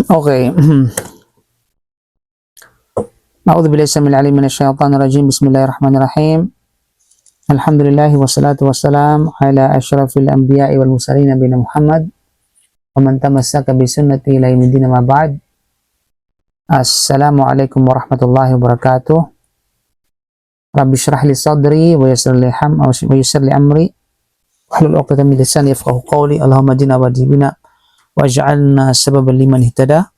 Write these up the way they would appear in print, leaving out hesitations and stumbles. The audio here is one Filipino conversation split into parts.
Okay. A'udzu billahi samil alim minasyaitonir rajim. Bismillahirrahmanirrahim. Alhamdulillah wassalatu wassalam ala asyrafil anbiya'i wal mursalin nabiyina Muhammad wa man tamassaka bi sunnati ila yaumil ma ba'd. Assalamualaikum warahmatullahi wabarakatuh. Rabbi shrah li sadri wa yassir li amri wahlul 'uqdatam min lisani yafqahu qawli. Allahumma hdina wahdina waj'alna sababan liman ihtada.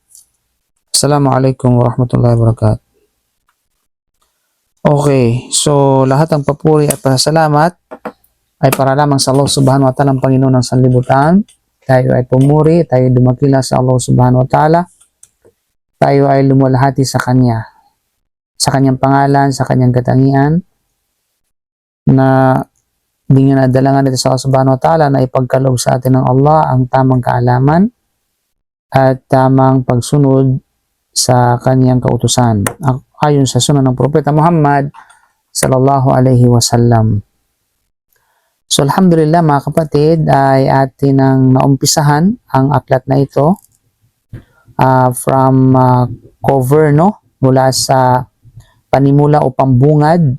Assalamualaikum warahmatullahi wabarakatuh. Okay, so lahat ng papuri at pasasalamat ay para lamang sa Allah subhanahu wa ta'ala, ang Panginoon ng sanlibutan. Tayo ay pumuri, tayo ay dumakila sa Allah subhanahu wa ta'ala. Tayo ay lumulahati sa Kanya, sa Kanyang pangalan, sa Kanyang katangian, na hindi nga nadalangan natin sa Allah subhanahu wa ta'ala na ipagkaloob sa atin ng Allah ang tamang kaalaman at tamang pagsunod sa Kanyang kautusan ayon sa sunan ng Propeta Muhammad sallallahu alaihi wasallam. So alhamdulillah mga kapatid, ay atin ang naumpisahan ang aklat na ito from cover, no? Mula sa panimula o pambungad,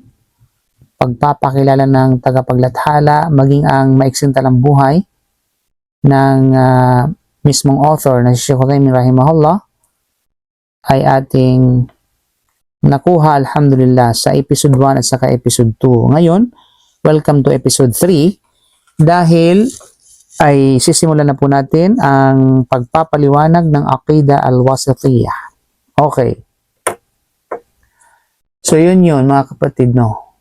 pagpapakilala ng tagapaglathala, maging ang maiksing talambuhay ng mismong author na si Sheikh Uthaymeen rahimahullah ay ating nakuha alhamdulillah sa episode 1 at saka episode 2. Ngayon, welcome to episode 3 dahil ay sisimulan na po natin ang pagpapaliwanag ng Aqida al-Wasitiyah. Okay. So yun mga kapatid, no.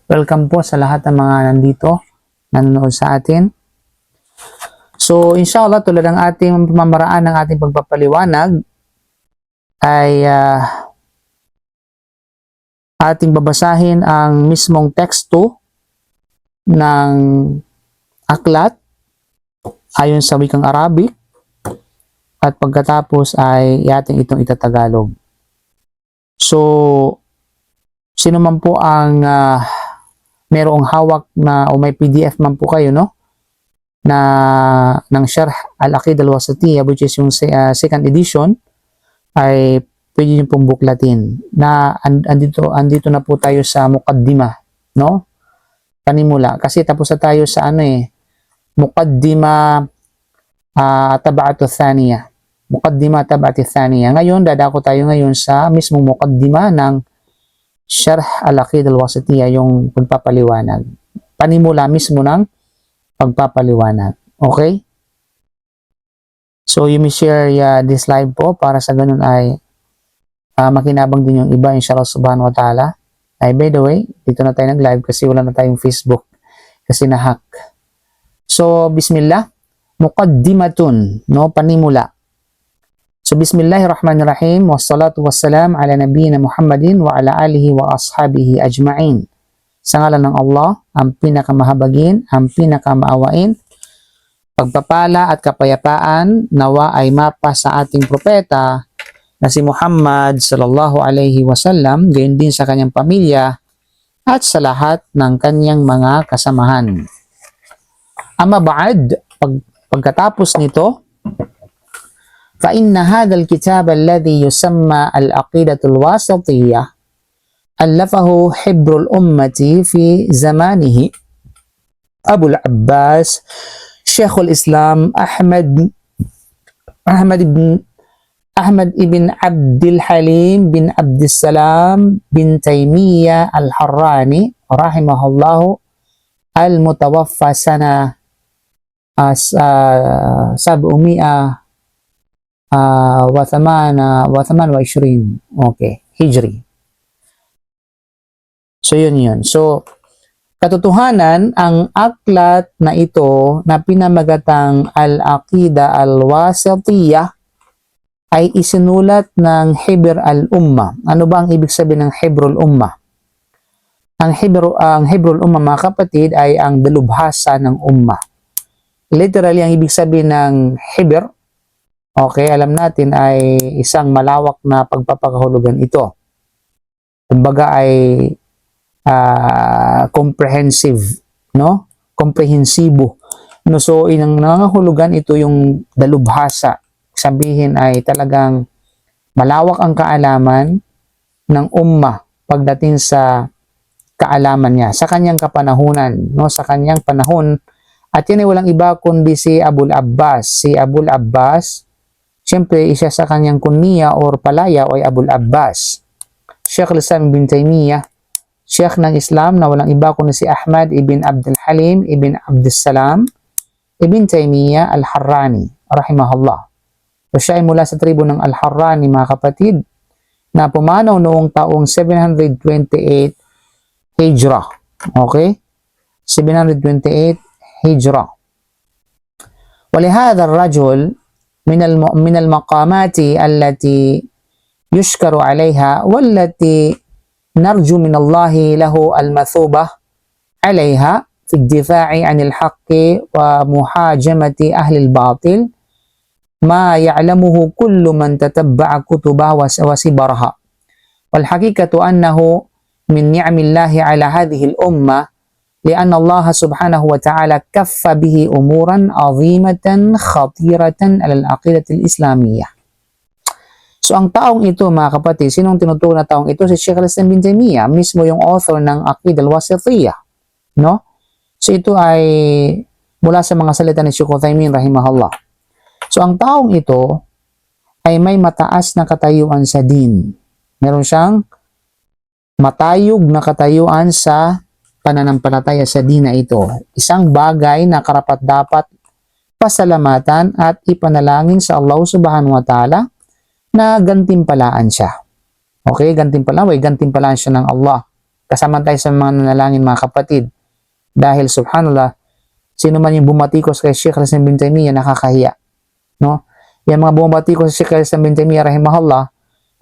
Welcome po sa lahat ng mga nandito, nanonood sa atin. So inshallah, tulad ng ating pamamaraan ng ating pagpapaliwanag ay ating babasahin ang mismong teksto ng aklat ayon sa wikang Arabic at pagkatapos ay ating itong itatagalog. So, sino man po ang merong hawak na o may PDF man po kayo, no, na ng Sharh al-Aqidah al-Wasitiyah, which is yung second edition, ay pwede nyo pong buklatin na andito na po tayo sa muqaddimah, no? Panimula. Kasi tapos na tayo sa muqaddimah tab'atu thaniya. Muqaddimah tab'atu thaniya. Ngayon, dadako tayo ngayon sa mismong muqaddimah ng Sharh al-Aqidah al-Wasitiyah, yung pagpapaliwanag. Panimula mismo ng pagpapaliwanag. Okay? So, you may share this live po para sa ganun ay makinabang din yung iba, inshallah subhanahu wa ta'ala. Ay, by the way, dito na tayo nag-live kasi wala na tayong Facebook kasi na-hack. So, bismillah. Muqaddimatun, no? Panimula. So, bismillahirrahmanirrahim. Wassalatu wassalam ala nabiyina Muhammadin wa ala alihi wa ashabihi ajma'in. Sa ngalan ng Allah, ang pinakamahabagin, ang pinakamaawain, pagpapala at kapayapaan nawa ay mapa sa ating propeta na si Muhammad sallallahu alaihi wasallam, gayon din sa kanyang pamilya at sa lahat ng kanyang mga kasamahan. Amma ba'd, pagkatapos nito, fa inna hadha al-kitab alladhi yusamma al-Aqidatul Wasitiyah allafahu hibrul ummati fi zamanihi Abul Abbas Sheikhul Islam Ahmad ibn Abdul Halim bin Abdissalam bin Taymiyyah al-Harrani rahimahullahu al-mutawaffa sana 728. Okay, Hijri. So yun. So katotohanan, ang aklat na ito na pinamagatang Al-Aqidah Al-Wasitiyah ay isinulat ng Hibr al-Ummah. Ano ba ang ibig sabihin ng Hibr al-Ummah? Ang Hibr al-Ummah, mga kapatid, ay ang dalubhasa ng Ummah. Literally, ang ibig sabihin ng Hibr, okay, alam natin ay isang malawak na pagpapakahulugan ito. Kumbaga ay comprehensive, no? Komprehensibo. No, so inang nangangahulugan ito yung dalubhasa, sabihin ay talagang malawak ang kaalaman ng ummah pagdating sa kaalaman niya sa kanyang kapanahunan, no, sa kanyang panahon. At yan ay walang iba kundi si Abul Abbas. Si Abul Abbas, siyempre isa sa kanyang kunniya or palaya ay Abul Abbas. Sheikh al-Islam ibn Taymiyyah, Sheikh ng Islam na walang iba kundi si Ahmad ibn Abdul Halim ibn Abdul Salam ibn Taymiyyah al-Harrani, rahimahullah. So siya ay mula sa tribo ng al-Harrani, mga kapatid, na pumanaw noong taong 728 Hijrah. Okay? 728 Hijrah. ولهذا الرجل من المقامات التي يشكر عليها والتي نرجو من الله له المثوبة عليها في الدفاع عن الحق ومحاجمة أهل الباطل ما يعلمه كل من تتبع كتبه وسبرها. والحقيقة أنه من نعم الله على هذه الأمة لأن الله سبحانه وتعالى كف به أمورا عظيمة خطيرة على العقيدة الإسلامية. So ang taong ito, mga kapatid, sinong tinutukoy na taong ito? Si Sheikh al-Islam bin Taymiyyah, mismo yung author ng Aqidah al-Wasithiyah, no? So ito ay mula sa mga salita ni Sheikh Uthaymin rahimahullah. So ang taong ito ay may mataas na katayuan sa din. Meron siyang matayog na katayuan sa pananampalataya sa din na ito. Isang bagay na karapat-dapat pasalamatan at ipanalangin sa Allah subhanahu wa ta'ala na gantimpalaan siya. Okay, gantimpalaan siya ng Allah. Kasama tayo sa mga nanalangin, mga kapatid. Dahil subhanallah, sino man yung bumatikos kay Sheikh al-Islam bin Taymiyyah, nakakahiya. No? Yung mga bumatikos sa Sheikh al-Islam bin Taymiyyah rahimahullah,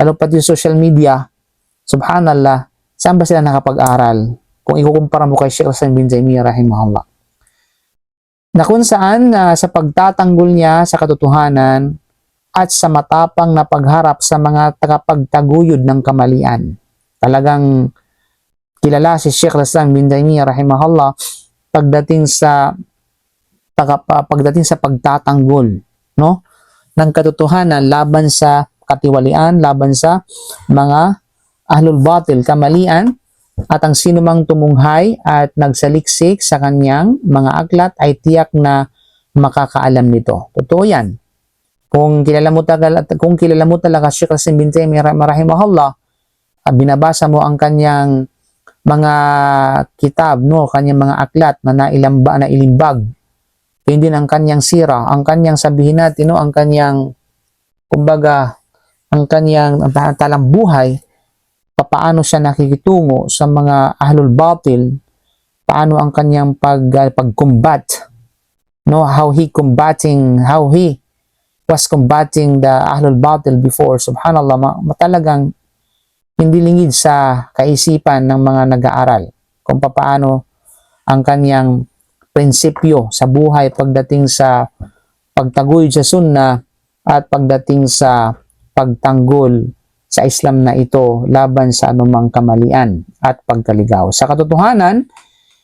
lalo pati yung social media, subhanallah, saan ba sila nakapag-aral? Kung ikukumpara mo kay Sheikh al-Islam bin Taymiyyah rahimahullah. Na kung saan sa pagtatanggol niya sa katotohanan at sa matapang na pagharap sa mga tagapagtaguyod ng kamalian. Talagang kilala si Sheikh al-Islam bin Taymiyyah rahimahullah pagdating sa pagtatanggol, no, ng katotohanan laban sa katiwalian, laban sa mga ahlul batil, kamalian, at ang sinumang tumunghay at nagsaliksik sa kanyang mga aklat ay tiyak na makakaalam nito. Totoo yan. Kung kilala mo talaga Sheikh al-Islam bin Taymiyyah rahimahullah, binabasa mo ang kanyang mga kitab, no, kanyang mga aklat na nailimbag. Hindi ang kanyang sira, ang kanyang sabihin natin, no, ang kanyang kumbaga, ang kanyang talang buhay, paano siya nakikitungo sa mga ahlul batil, paano ang kanyang pag-combat, no, how he was combating the ahlul batil before. Subhanallah, talagang hindi lingid sa kaisipan ng mga nag-aaral kung paano ang kanyang prinsipyo sa buhay pagdating sa pagtaguyod sa sunnah at pagdating sa pagtanggol sa Islam na ito laban sa anumang kamalian at pagkaligaw. Sa katotohanan,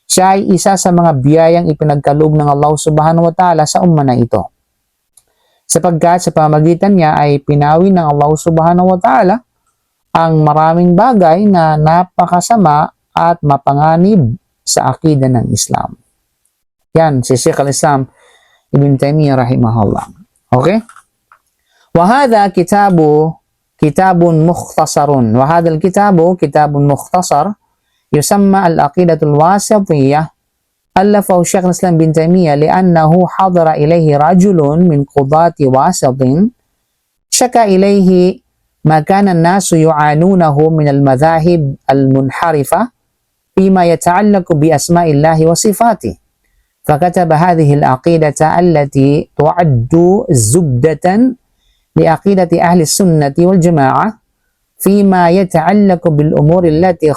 siya ay isa sa mga biyayang ipinagkaloob ng Allah subhanahu wa ta'ala sa umma na ito. Sapagkat sa pamamagitan niya ay pinawi ng Allah subhanahu wa ta'ala ang maraming bagay na napakasama at mapanganib sa akida ng Islam. Yan, si Sheikh al-Islam ibn Taymiyyah rahimahullah. Okay? وهذا كتاب مختصر وهذا الكتاب كتاب مختصر يسمى العقيدة الواسطية ألفه الشيخ الإسلام بن تيمية لأنه حضر إليه رجل من قضاة واسط شكى إليه ما كان الناس يعانونه من المذاهب المنحرفة فيما يتعلق بأسماء الله وصفاته، فكتب هذه العقيدة التي تعد زبدة لعقيدة أهل السنة والجماعة فيما يتعلق بالأمور التي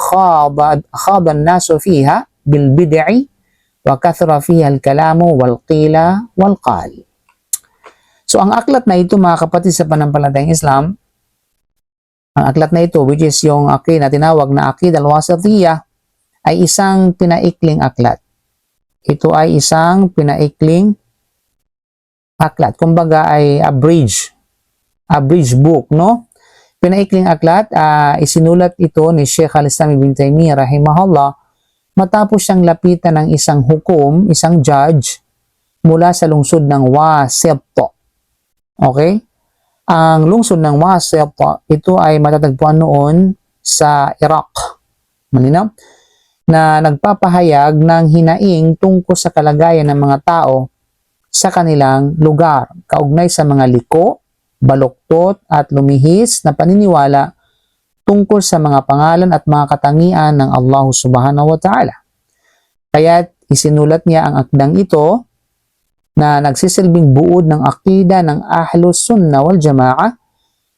خاض الناس فيها بالبدع وكثر فيها الكلام والقيل والقال. So ang aklat na ito, mga kapatid, sa panampalatayang Islam, ang aklat na ito, which is yung na tinawag na Aqidah al-Wasithiyah, ay isang pinaikling aklat. Ito ay isang pinaikling aklat. Kumbaga ay abridge bridge book, no? Pinaikling aklat, isinulat ito ni Sheikh al-Islam Ibn Taymiyyah rahimahullah matapos siyang lapitan ng isang hukom, isang judge mula sa lungsod ng Wasat. Okay? Ang lungsod ng Wasat, ito ay matatagpuan noon sa Iraq. Malinaw? Na nagpapahayag ng hinaing tungkol sa kalagayan ng mga tao sa kanilang lugar, kaugnay sa mga liko, baluktot at lumihis na paniniwala tungkol sa mga pangalan at mga katangian ng Allah subhanahu wa ta'ala. Kaya't isinulat niya ang akdang ito na nagsisilbing buod ng akida ng Ahlus Sunnah wal Jama'ah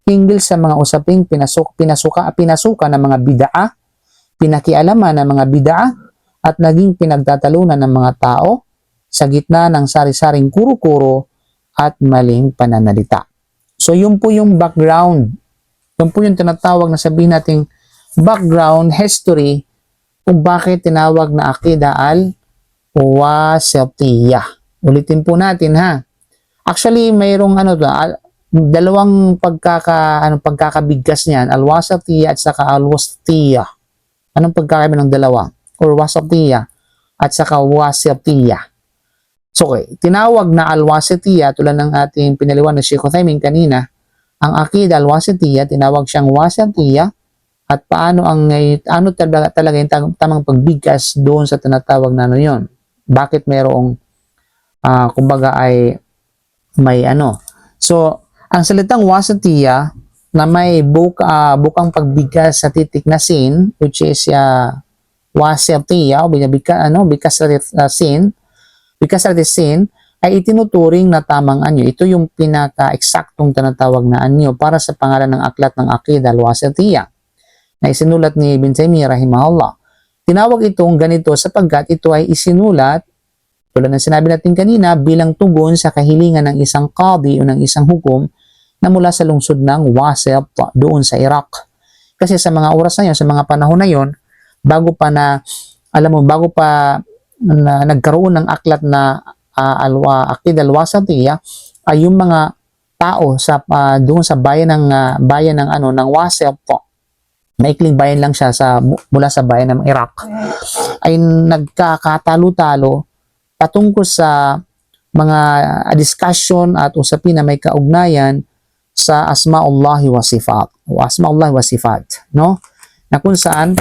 hinggil sa mga usaping pinasuka ng mga bid'ah, pinakialaman ng mga bid'ah at naging pinagtatalunan ng mga tao sa gitna ng sari-saring kuro-kuro at maling pananalita. So yun po yung background. Yun po yung tinatawag na sabihin nating background history kung bakit tinawag na akida al-wasatiyah. Ulitin po natin ha. Actually mayroong dalawang pagkakabigkas niyan, al-wasatiyah at saka al-wasatiyah. Anong pagkakaiba ng dalawa? Or wasatiyah at saka wasatiyah. So, okay, tinawag na al-wasatiyah tulad ng ating pinaliwan na Sheikh Uthaymin kanina, ang akida al-wasatiyah, tinawag siyang wasatiyah at ano talaga yung tamang pagbigkas doon sa tinatawag na yun. Bakit mayroong kumbaga ay may So, ang salitang wasatiyah na may bukang pagbigkas sa titik na sin, which is wasatiyah, bikas sa sin, ay itinuturing na tamang anyo. Ito yung pinaka-eksaktong tinatawag na anyo para sa pangalan ng aklat ng Aqidah al-Wasatiyah na isinulat ni Ibn Taymiyyah rahimahullah. Tinawag itong ganito sapagkat ito ay isinulat, tulad ng sinabi natin kanina, bilang tugon sa kahilingan ng isang qadi o ng isang hukom na mula sa lungsod ng Wasat doon sa Iraq. Kasi sa mga oras na yun, sa mga panahon na yun, bago pa nagkaroon ng aklat na Aqidah al-Wasatiyah, ay yung mga tao sa doon sa bayan ng Wasat, maikling bayan lang siya mula sa bayan ng Iraq, ay nagkakatalo-talo patungkol sa mga discussion at usapin na may kaugnayan sa asma'ullahi wa sifat, no? Na kung saan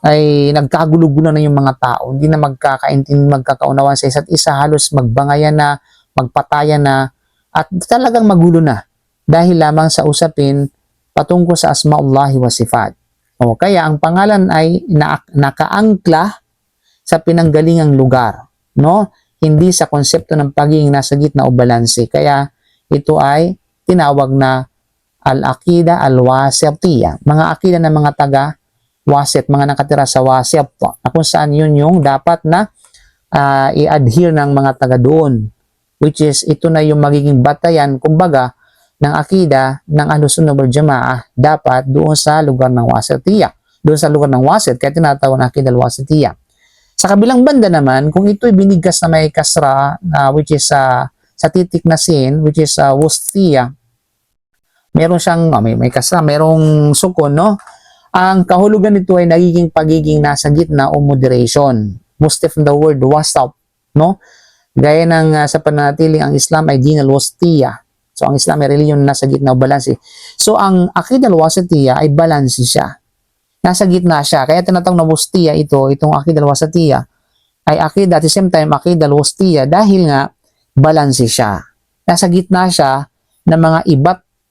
ay nagkagulo-gulo na yung mga tao, hindi na magkakaunawan sa isa't isa, halos magbangayan na, magpatayan na, at talagang magulo na dahil lamang sa usapin patungkol sa asma'ullahi wa sifat. O kaya ang pangalan ay nakaangkla sa pinanggalingang lugar, no? Hindi sa konsepto ng pagiging nasa gitna o balanse. Kaya ito ay tinawag na al-Aqidah al-Wasatiyah. Mga akida ng mga taga Wasit, mga nakatira sa Wasat, na kung saan yun yung dapat na i-adhere ng mga taga doon, which is ito na yung magiging batayan kumbaga ng akida ng Ahlus Sunnah wal Jama'ah dapat doon sa lugar ng Wasatiyah, doon sa lugar ng Wasit, kaya tinatawag na akida al-Wasatiyah. Sa kabilang banda naman, kung ito'y binigkas na may kasra, which is sa titik na sin, which is wasatiyah, meron siyang may kasra, merong sukon, no? Ang kahulugan nito ay nagiging pagiging nasa gitna o moderation. Most of the word wasat, no? Gaya ng sa pananatiling ang Islam ay din al-wasatiyah. So ang Islam ay reliyon na nasa gitna o balanse. So ang Aqidah al-Wasatiyah ay balanse siya. Nasa gitna siya. Kaya tinatawag na wasatiyah itong Aqidah al-Wasatiyah ay Aqidah at the same time Aqidah al-Wasatiyah dahil nga balanse siya. Nasa gitna siya ng mga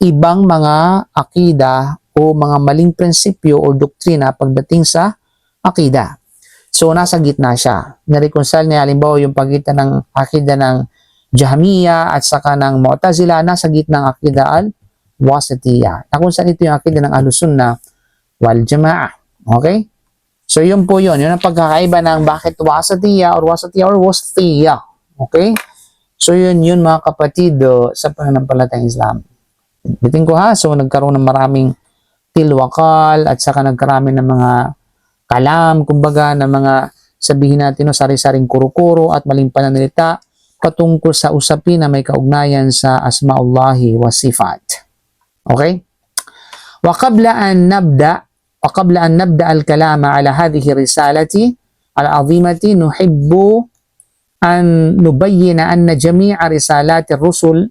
ibang mga akida o mga maling prinsipyo o doktrina pagdating sa akida. So, nasa gitna siya. Nareconcile niya, halimbawa, yung pagitan ng akida ng Jahmiya at saka ng Mu'tazila, nasa gitna ng akida al-Wasatiyah. Na kung saan ito yung akida ng Ahlus Sunnah wal Jama'ah. Okay? So, yun po yun. Yun ang pagkakaiba ng bakit Wasatiyah or Wasatiyah. Okay? So, yun mga kapatid sa pananampalatayang Islam. Bitin ko ha, so nagkaroon ng maraming tilwakal at saka nagkarami ng mga kalam, kumbaga ng mga sabihin natin sari-saring kuro-kuro at maling pananalita patungkol sa usapin na may kaugnayan sa asmaullahi wa sifat. Okay? وقبل أن نبدأ الكلام على هذه الرسالة العظيمة نحب أن نبين أن جميع رسالات الرسل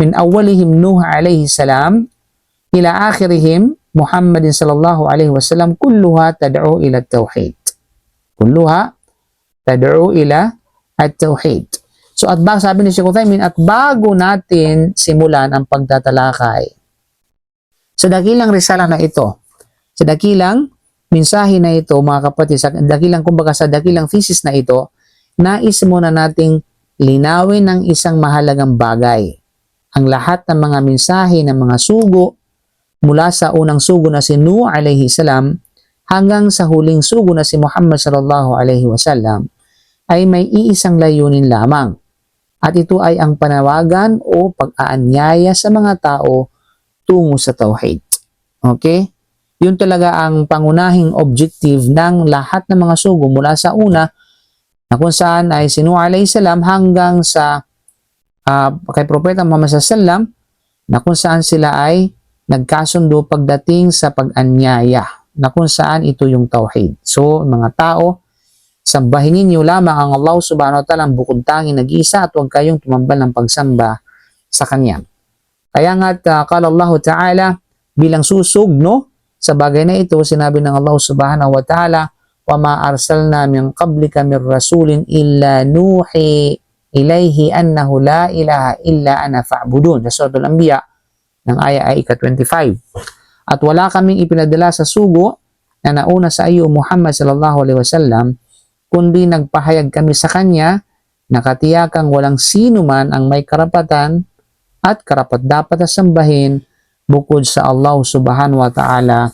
من أولهم نوح عليه السلام إلى آخرهم محمد صلى الله عليه وسلم كلها تدعو إلى التوحيد. كلها تدعو إلى التوحيد. So sabi ni Sheikh Uthaymin, at bago natin simulan ang pagtatalakay sa dakilang risala na ito, sa dakilang mensahe na ito, mga kapatid, sa dakilang, kumbaga sa dakilang thesis na ito, nais muna nating linawin ng isang mahalagang bagay. Ang lahat ng mga mensahe ng mga sugo, mula sa unang sugo na si Nuh alayhi salam hanggang sa huling sugo na si Muhammad sallallahu alayhi wasallam, ay may iisang layunin lamang. At ito ay ang panawagan o pag-aanyaya sa mga tao tungo sa tauhid. Okay? Yun talaga ang pangunahing objective ng lahat ng mga sugo mula sa una, na kung saan ay si Nuh alayhi salam hanggang sa kay Propeta Muhammad sallallahu alayhi wasallam, na kung saan sila ay nagkasundo pagdating sa pag-anyaya, na kung saan ito yung tauhid. So, mga tao, sambahin ninyo lamang ang Allah subhanahu wa ta'ala, ang bukod tanging nag-iisa, at huwag kayong tumambal ng pagsamba sa Kanya. Kaya nga, kala Allah Ta'ala, bilang susog, no? Sa bagay na ito, sinabi ng Allah subhanahu wa ta'ala, وَمَا أَرْسَلْنَا مِنْ قَبْلِكَ مِنْ رَسُولٍ إِلَّا نُوحِي إِلَيْهِ أَنَّهُ لَا إِلَهَ إِلَّا أَنَا فَاعْبُدُونَ. Sa Suratul Anbiya, ng aya ay ika-25. At wala kaming ipinadala sa sugo na nauna sa iyo, Muhammad sallallahu alaihi wasallam, kundi nagpahayag kami sa kanya na katiyakang walang sino man ang may karapatan at karapat-dapat na sambahin bukod sa Allah subhanahu wa ta'ala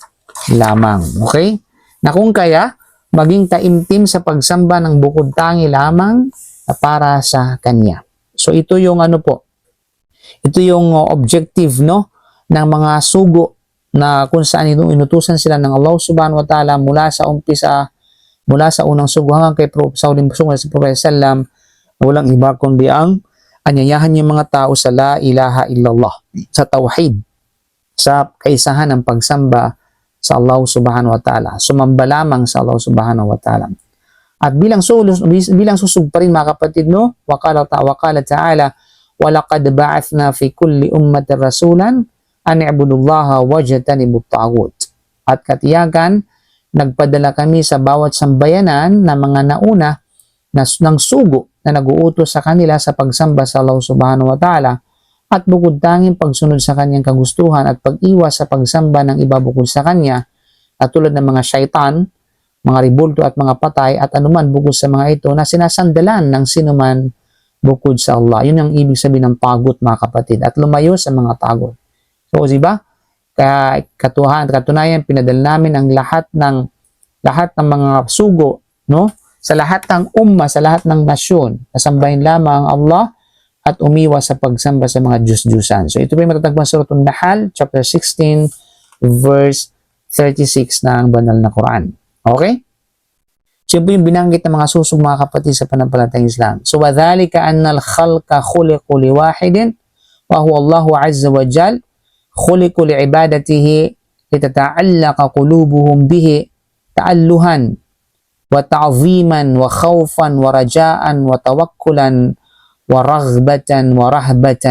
lamang. Okay? Na kung kaya, maging taimtim sa pagsamba ng bukod tangi lamang para sa kanya. So ito yung ano po, ito yung objective, no, ng mga sugo, na kung saan inutusan sila ng Allah subhanahu wa ta'ala mula sa umpisa, mula sa unang sugo hanggang kay sa huling sugo sa Propeta sallam, na walang iba kundi ang anyayahan yung mga tao sa la ilaha illallah, sa tauhid, sa kaisahan ng pagsamba sa Allah subhanahu wa ta'ala, sumamba lamang sa Allah subhanahu wa ta'ala. At bilang susug pa rin, mga kapatid, no, wakala ta'ala, وَلَقَدْ بَعَثْنَا فِي كُلِّ أُمَّةٍ رَسُولًا أَنِ اعْبُدُوا اللَّهَ وَاجْتَنِبُوا الطَّاغُوتَ. At katiyakan, nagpadala kami sa bawat sambayanan na mga nauna ng sugo na nag-uutos sa kanila sa pagsamba sa Allah subhanahu wa ta'ala, at bukod tanging pagsunod sa kanyang kagustuhan at pag-iwas sa pagsamba ng iba bukod sa kanya, at tulad ng mga syaitan, mga ribulto at mga patay, at anuman bukod sa mga ito na sinasandalan ng sinuman bukod sa Allah. Yun ang ibig sabihin ng tagut, mga kapatid, at lumayo sa mga tagut. So, diba? Kaya katunayan, pinadala namin ang lahat ng mga sugo, no? Sa lahat ng umma, sa lahat ng nasyon, nasambahin lamang ang Allah at umiwas sa pagsamba sa mga Diyos-Diyusan. So, ito po yung matatagpuan sa Suratul Nahl, chapter 16, verse 36 ng banal na Quran. Okay? So, yun po yung binanggit ng mga susug, mga kapatid, sa panampalatayang Islam. So, وَذَلِكَ أَنَّ الْخَلْقَ خُلِقُوا لِوَاحِدٍ وَهُوَ اللَّهُ عَزَّ وَجَلَّ خُلِقُوا لِعِبَادَتِهِ لِتَتَعَلَّقَ قُلُوبُهُمْ بِهِ تَأَلُّهًا وَتَعْظِيمًا وَخَوْفًا وَرَجَاءً وَتَوَكُّلًا وَرَغْبَةً وَرَهْبَةً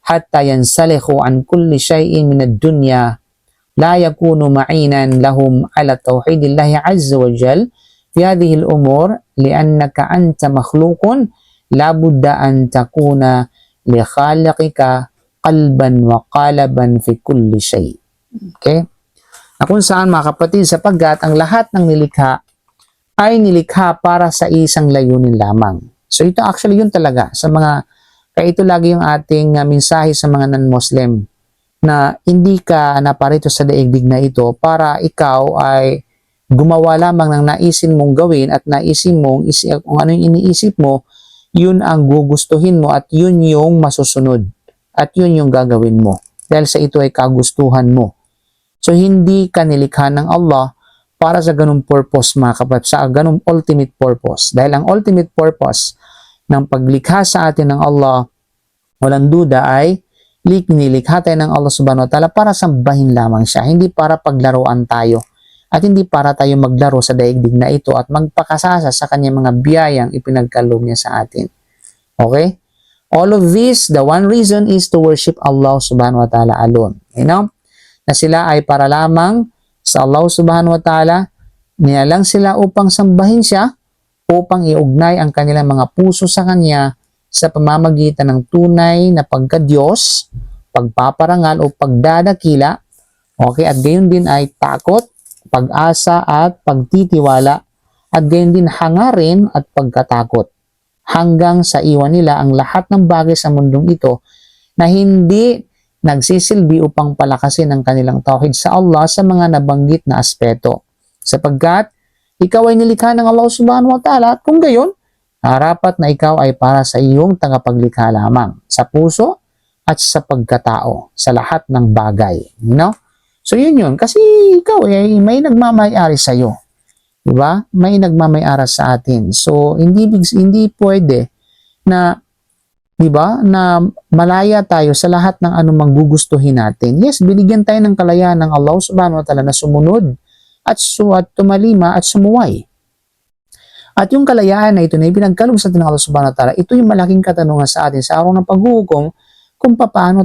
حَتَّى يَنْسَلِخُوا عَنْ كُلِّ شَيْءٍ مِنَ الدُّنْيَا لَا يَكُونُ مَعِينًا لَهُمْ عَلَى تَوْحِيدِ اللَّهِ عَزَّ وَجَلَّ في هذه الأمور لأنك أنت مخلوق لا بد أن تكون لخالقك قلبا وقالبا في كل شيء. Okay? Na kung saan, mga kapatid, sapagkat ang lahat ng nilikha ay nilikha para sa isang layunin lamang. So ito actually yun talaga sa mga, kaya ito lagi yung ating mensahe sa mga non-Muslim, na hindi ka naparito sa daigdig na ito para ikaw ay gumawa lamang ng naisin mong gawin at naisin mong kung ano yung iniisip mo, yun ang gugustuhin mo at yun yung masusunod at yun yung gagawin mo dahil sa ito ay kagustuhan mo. So hindi ka nilikha ng Allah para sa ganung purpose, mga kapatid, sa ganung ultimate purpose. Dahil ang ultimate purpose ng paglikha sa atin ng Allah, walang duda, ay nilikha tayo ng Allah subhanahu wa ta'ala para sambahin lamang siya, hindi para paglaruan tayo. At hindi para tayo maglaro sa daigdig na ito at magpakasasa sa kanyang mga biyayang ipinagkaloob niya sa atin. Okay? All of this, the one reason is to worship Allah subhanahu wa ta'ala alone. You know? Na sila ay para lamang sa Allah subhanahu wa ta'ala, nilalang sila upang sambahin siya, upang iugnay ang kanilang mga puso sa kanya sa pamamagitan ng tunay na pagka-Diyos, pagpaparangal o pagdadakila. Okay? At gayon din ay takot, pag-asa at pagtitiwala, at gayon din hangarin at pagkatakot, hanggang sa iwan nila ang lahat ng bagay sa mundong ito na hindi nagsisilbi upang palakasin ang kanilang tauhid sa Allah sa mga nabanggit na aspeto. Sapagkat ikaw ay nilikha ng Allah subhanahu wa ta'ala, at kung gayon, harapat na ikaw ay para sa iyong tagapaglikha lamang, sa puso at sa pagkatao, sa lahat ng bagay. You know? So yun. Kasi ikaw ay may nagmamay-ari sa iyo. Diba? May nagmamay-ari sa atin. So hindi pwede na, diba, na malaya tayo sa lahat ng anumang gugustuhin natin. Yes, binigyan tayo ng kalayaan ng Allah subhanahu wa ta'ala na sumunod at tumalima at sumuway. At yung kalayaan na ito na ipinagkaloob sa atin ng Allah subhanahu wa ta'ala, ito yung malaking katanungan sa atin sa araw ng paghuhukom kung paano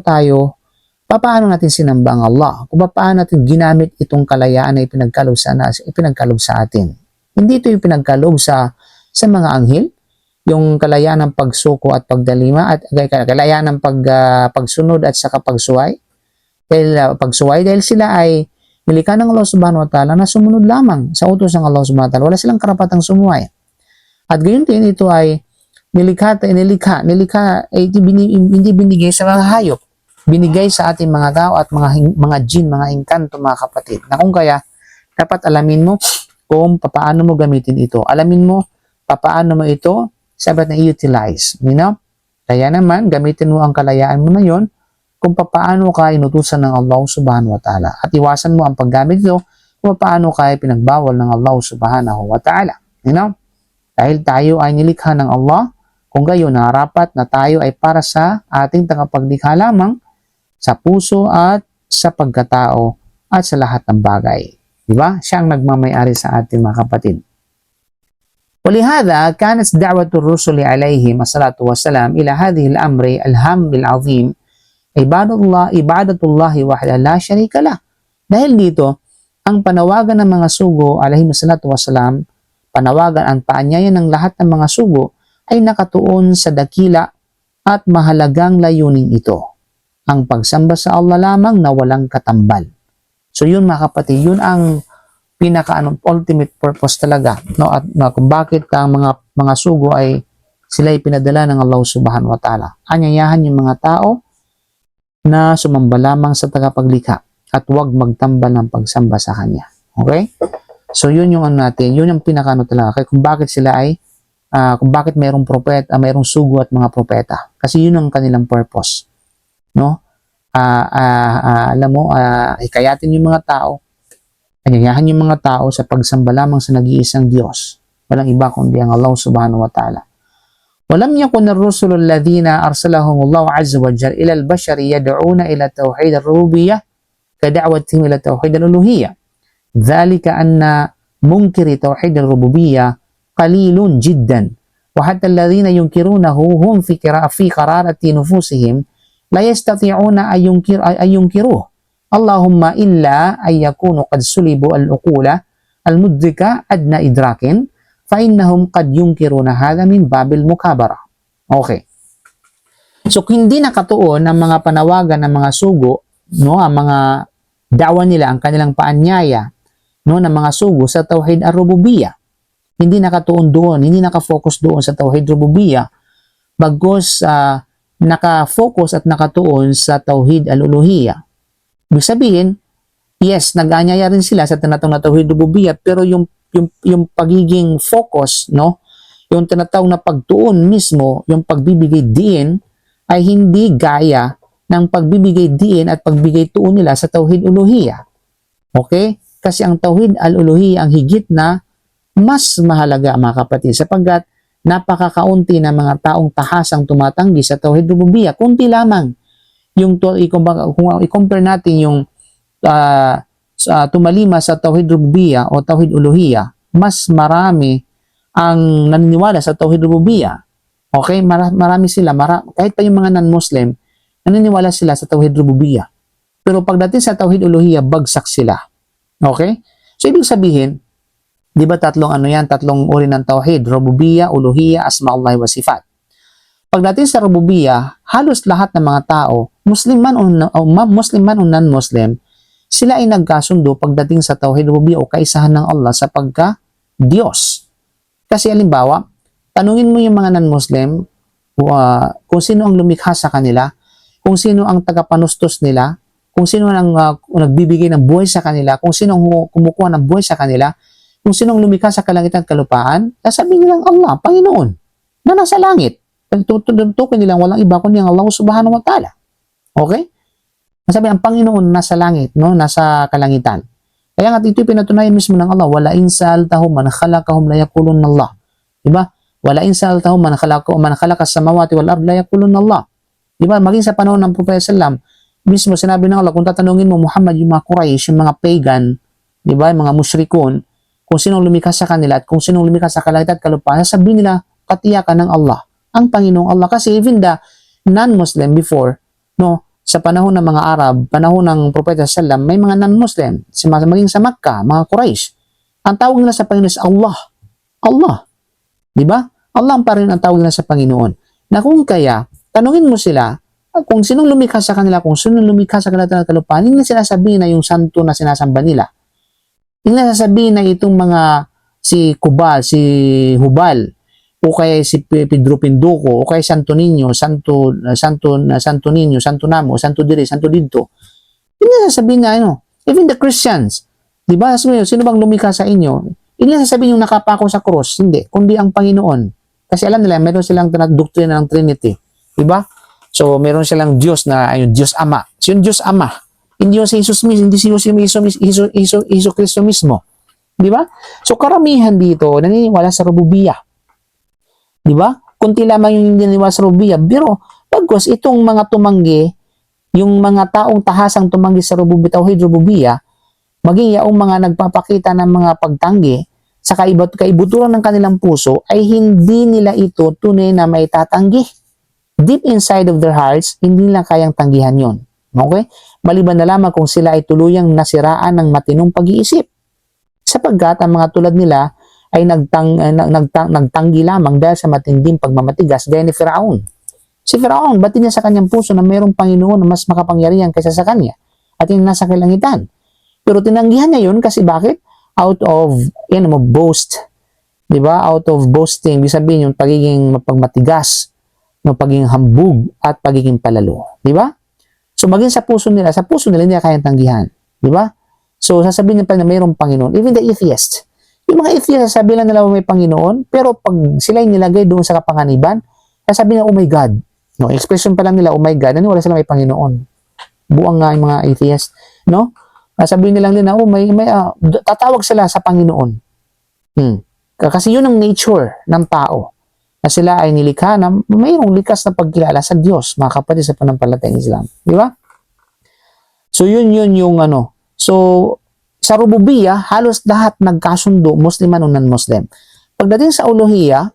natin sinamba ang Allah, kung paano natin ginamit itong kalayaan na ipinagkaloob sa atin. Hindi ito yung pinagkaloob sa mga anghel, yung kalayaan ng pagsuko at pagdalima, at kalayaan ng pagsunod at saka pagsuway. Dahil sila ay nilikha ng Allah subhanahu wa ta'ala na sumunod lamang sa utos ng Allah subhanahu wa ta'ala. Wala silang karapatang sumuway. At gayon din ito ay nilikha hindi binigay sa mga hayop. Binigay sa ating mga tao at mga jin, mga engkanto, mga kapatid. Na kung kaya, dapat alamin mo kung paano mo gamitin ito. Alamin mo paano mo ito sabat na i-utilize. You know? Kaya naman, gamitin mo ang kalayaan mo na yon kung paano ka inutusan ng Allah subhanahu wa ta'ala. At iwasan mo ang paggamit ito kung paano ka pinagbawal ng Allah subhanahu wa ta'ala. You know? Dahil tayo ay nilikha ng Allah, kung gayon, harapat na tayo ay para sa ating tagapaglikha lamang, sa puso at sa pagkatao at sa lahat ng bagay. Diba? Siya ang nagmamay-ari sa ating mga kapatid. ولهذا كانت دعوة الرسل عليهم الصلاة والسلام إلى هذه الأمر الهام العظيم عبادة الله وحده لا شريك له. Dahil dito, ang panawagan ng mga sugo alayhim salatu wassalam, panawagan ang paanyaya ng lahat ng mga sugo ay nakatuon sa dakila at mahalagang layunin ito, ang pagsamba sa Allah lamang na walang katambal. So yun mga kapatid, yun ang ultimate purpose talaga, no? At kung bakit ang mga sugo ay sila pinadala ng Allah subhanahu wa ta'ala. Anyayahan yung mga tao na sumamba lamang sa tagapaglikha at huwag magtambal ng pagsamba sa kanya. Okay? So yun yung natin, yun yung talaga. Kaya kung bakit sila ay kung bakit mayroong propeta, mayroong sugo at mga propeta. Kasi yun ang kanilang purpose. No? Alam mo, hikayatin yung mga tao, anyayahan yung mga tao sa pagsamba lamang sa nag-iisang Diyos. Walang iba kundi ang Allah subhanahu wa ta'ala. ولم يكن الرسل الذين أرسلهم الله عز وجل إلى البشر يدعون إلى توحيد الربوبية كدعوتهم إلى توحيد الألوهية. ذلك أن منكر توحيد الربوبية قليل جدا، وحتى الذين ينكرونه هم في قرارة نفوسهم لا يستطيعون أن ينكروه، اللهم إلا أن يكونوا قد سلبوا العقول المدركة أدنى إدراك فإنهم قد ينكرون هذا من باب المكابرة. Okay. So hindi nakatuon ang mga panawagan ng mga sugo, no, ang mga da'wa nila, ang kanilang paanyaya, no, ng mga sugo sa tauhid ar-rububiyya. Hindi nakatuon doon, hindi nakafocus doon sa tauhid rububiyya, bagkus nakafocus at nakatuon sa tauhid al-uluhiyya. Ibig sabihin, yes, nag-aanyaya rin sila sa tinatawag na tauhid rububiyya, pero yung pagiging focus, no, yung tinatawag na pagtuon mismo, yung pagbibigay diin ay hindi gaya ng pagbibigay diin at pagbigay tuon nila sa tauhid uluhiyya. Okay? Kasi ang tauhid al-uluhiyya ang higit na mas mahalaga mga kapatid, sapagkat napakakaunti ng mga taong tahasang tumatanggi sa tauhid rububiyya, kunti lamang. kung i-compare natin yung tumalima sa Tauhid Rububiyya o Tauhid Uluhiyya, mas marami ang naniniwala sa Tauhid Rububiyya. Okay? Marami sila, kahit pa yung mga non-Muslim, naniniwala sila sa Tauhid Rububiyya. Pero pagdating sa Tauhid Uluhiyya, bagsak sila. Okay? So, ibig sabihin, di ba tatlong uri ng Tauhid, Rububiyya, Uluhiyya, Asma'ullah wa Sifat. Pagdating sa Rububiyya, halos lahat ng mga tao, Muslim man o non-Muslim, sila ay nagkasundo pagdating sa Tauhid Rububiyya o kaisahan ng Allah sa pagka-Diyos. Kasi halimbawa, tanungin mo yung mga non-Muslim kung sino ang lumikha sa kanila, kung sino ang tagapanustos nila, kung sino ang nagbibigay ng buhay sa kanila, kung sino ang kumukuha ng buhay sa kanila, kung sino ang lumikha sa kalangitan at kalupaan, sasabihin nilang Allah, Panginoon, na nasa langit. Tutukin nilang walang iba kundi ang Allah subhanahu wa ta'ala. Okay? Masabi ang Panginoon nasa langit, no? Nasa kalangitan. Kaya nga ito pinatunayan mismo ng Allah, wala in sa'altahum man khalaqahum la yaqulunna Allah. Diba? Wala in sa'altahum man khalaqa samawati wal ard la yaqulunna Allah. Diba? Maging sa panahon ng Prophet sallam, mismo sinabi ng Allah, kung tatanungin mo Muhammad yung mga Quraysh, yung mga pagan, diba? Yung mga musyrikun, kung sinong lumikha sa kanila at kung sinong lumikha sa kalangitan at kalupaan, sabihin nila katiyakan ng Allah, ang Panginoong Allah. Kasi even the non-Muslim before, no, sa panahon ng mga Arab, panahon ng Propeta sallam, may mga non-Muslim, maging sa Makkah, mga Quraysh. Ang tawag nila sa Panginoon is Allah. Allah. Di ba? Allah pa rin ang tawag nila sa Panginoon. Na kung kaya, tanungin mo sila, kung sinong lumikha sa kanila, kung sinong lumikha sa kalangitan at kalupaan, hindi sila sabihin na yung santo na sinasamba nila. Hindi na sasabihin na itong mga si Kubal, si Hubal, o kaya si Pedro Pinduco, o kaya Santo Niño, Santo Niño, Santo Namo, Santo Dire, Santo Dito. Hindi na sasabihin na even the Christians, di ba? Sino bang lumikha sa inyo? Hindi na sasabihin yung nakapako sa cross, hindi, kundi ang Panginoon. Kasi alam nila, meron silang doktrina ng Trinity, di ba? So, meron silang Diyos na, Diyos Ama. So, yung Diyos Ama, hindi yung si Jesus mismo, hindi si Iso Kristo mismo. Di ba? So, karamihan dito, naniniwala sa Rububiyya. Di ba? Kunti lamang yung naniniwala sa Rububiyya. Pero, pagkos itong mga tumanggi, yung mga taong tahasang tumanggi sa Tauhid Rububiyya, maging yaong mga nagpapakita ng mga pagtanggi, sa kaibuturan ng kanilang puso, ay hindi nila ito tunay na may tatanggi. Deep inside of their hearts, hindi nila kayang tanggihan yon. Okay? Maliban na lamang kung sila ay tuluyang nasiraan ng matinong pag-iisip. Sapagkat ang mga tulad nila ay nagtanggi lamang dahil sa matinding pagmamatigas gaya ni Firaun. Si Firaun, batid niya sa kanyang puso na mayroong Panginoon na mas makapangyarihan kaysa sa kanya at yung nasa kalangitan. Pero tinanggihan niya yun kasi bakit? Out of boast. Diba? Out of boasting, ibig sabihin yung pagiging mapagmatigas, no, pagiging hambug at pagiging palalo. Di ba? So maging sa puso nila hindi kayang tanggihan. Di ba? So sasabihin nila pa na mayroong Panginoon. Even the atheist. Yung mga atheist, sasabihin nila may Panginoon, pero pag sila nilagay doon sa kapanganiban, sasabihin nila, oh my God. No, expression pa lang nila, oh my God, wala sila may Panginoon. Buang nga yung mga atheist. No? Sasabihin nila na, tatawag sila sa Panginoon. Kasi yun ang nature ng tao. Na sila ay nilikha na mayroong likas na pagkilala sa Diyos, mga kapatid sa panampalatayang Islam. Di ba? So, yun yung So, sa Rububiyya, halos lahat nagkasundo, Muslim man o non-Muslim. Pagdating sa Uluhiyya,